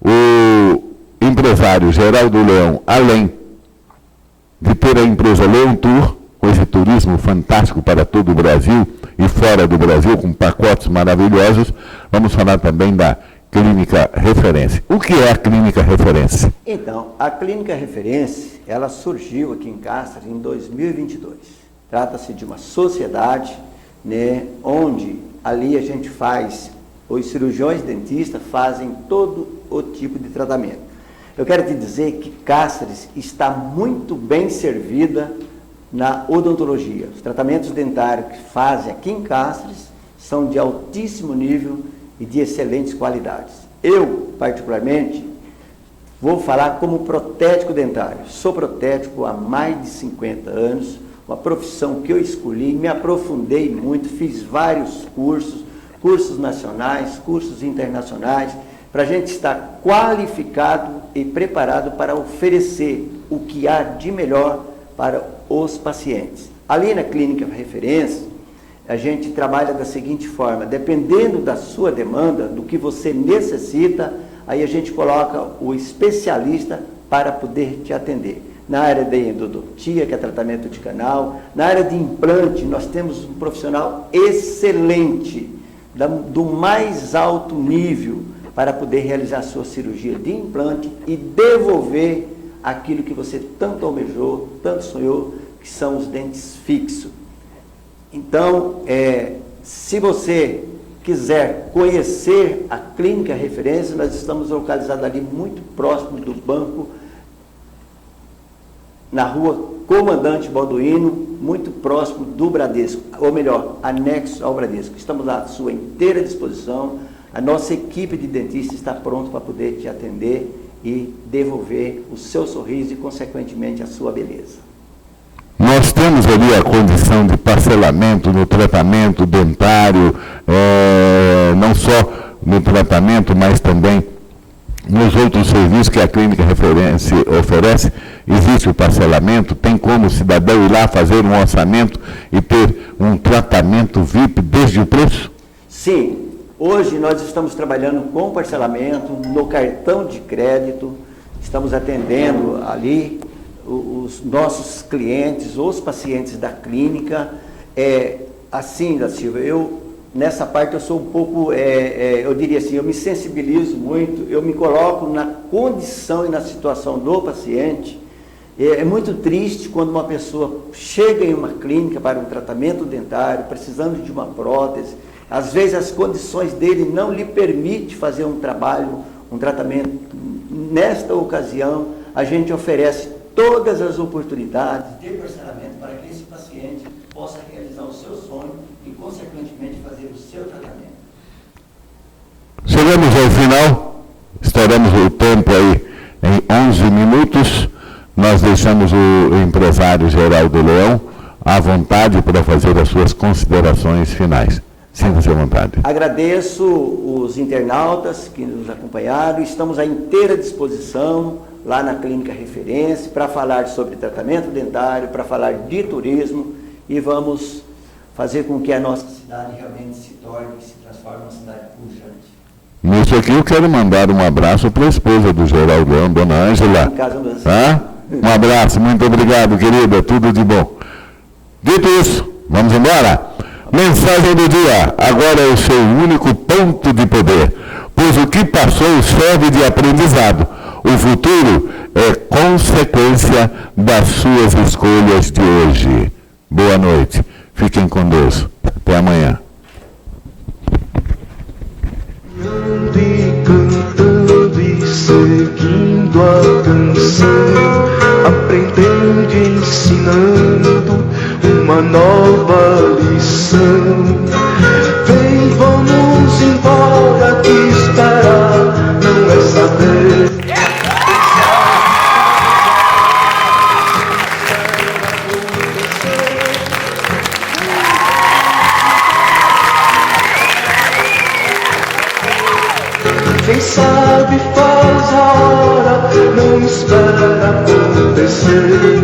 O empresário Geraldo Leão, além de ter a empresa Leão Tour, com esse turismo fantástico para todo o Brasil e fora do Brasil, com pacotes maravilhosos, vamos falar também da Clínica Referência. O que é a Clínica Referência? Então, a Clínica Referência, ela surgiu aqui em Cáceres em 2022. Trata-se de uma sociedade, né, onde ali a gente faz, os cirurgiões dentistas fazem todo o tipo de tratamento. Eu quero te dizer que Cáceres está muito bem servida na odontologia. Os tratamentos dentários que fazem aqui em Cáceres são de altíssimo nível e de excelentes qualidades. Eu, particularmente, vou falar como protético dentário. Sou protético há mais de 50 anos, uma profissão que eu escolhi, me aprofundei muito, fiz vários cursos nacionais, cursos internacionais, para a gente estar qualificado e preparado para oferecer o que há de melhor para os pacientes. Ali na Clínica Referência, a gente trabalha da seguinte forma: dependendo da sua demanda, do que você necessita, aí a gente coloca o especialista para poder te atender. Na área de endodontia, que é tratamento de canal, na área de implante, nós temos um profissional excelente, do mais alto nível, para poder realizar a sua cirurgia de implante e devolver aquilo que você tanto almejou, tanto sonhou, que são os dentes fixos. Então, se você quiser conhecer a Clínica Referência, nós estamos localizados ali muito próximo do banco, na rua Comandante Balduino, muito próximo do Bradesco, ou melhor, anexo ao Bradesco. Estamos à sua inteira disposição. A nossa equipe de dentistas está pronta para poder te atender e devolver o seu sorriso e, consequentemente, a sua beleza. Nós temos ali a condição de parcelamento no tratamento dentário, não só no tratamento, mas também nos outros serviços que a Clínica Referência oferece. Existe o parcelamento, tem como o cidadão ir lá fazer um orçamento e ter um tratamento VIP desde o preço? Sim, hoje nós estamos trabalhando com parcelamento no cartão de crédito, estamos atendendo ali os nossos clientes, os pacientes da clínica. Assim, da Silva, nessa parte eu sou um pouco, eu diria assim, eu me sensibilizo muito, eu me coloco na condição e na situação do paciente. É muito triste quando uma pessoa chega em uma clínica para um tratamento dentário, precisando de uma prótese. Às vezes as condições dele não lhe permitem fazer um tratamento. Nesta ocasião, a gente oferece todas as oportunidades de parcelamento para que esse paciente possa realizar o seu sonho e, consequentemente, fazer o seu tratamento. Chegamos ao final, estouramos o tempo aí em 11 minutos. Nós deixamos o empresário Geraldo Leão à vontade para fazer as suas considerações finais. Sinta-se à vontade. Agradeço os internautas que nos acompanharam. Estamos à inteira disposição lá na Clínica Referência para falar sobre tratamento dentário, para falar de turismo, e vamos fazer com que a nossa cidade realmente se transforme numa cidade pujante. Nisso aqui eu quero mandar um abraço para a esposa do Geraldo Leão, dona Ângela. Um abraço, muito obrigado, querida, tudo de bom. Dito isso, vamos embora? Mensagem do dia: agora é o seu único ponto de poder, pois o que passou serve de aprendizado. O futuro é consequência das suas escolhas de hoje. Boa noite, fiquem com Deus, até amanhã. E cantando e seguindo a canção, aprendendo e ensinando uma nova lição. Vem, vamos embora, que esperar não é saber. Quem sabe faz a hora, não espera acontecer.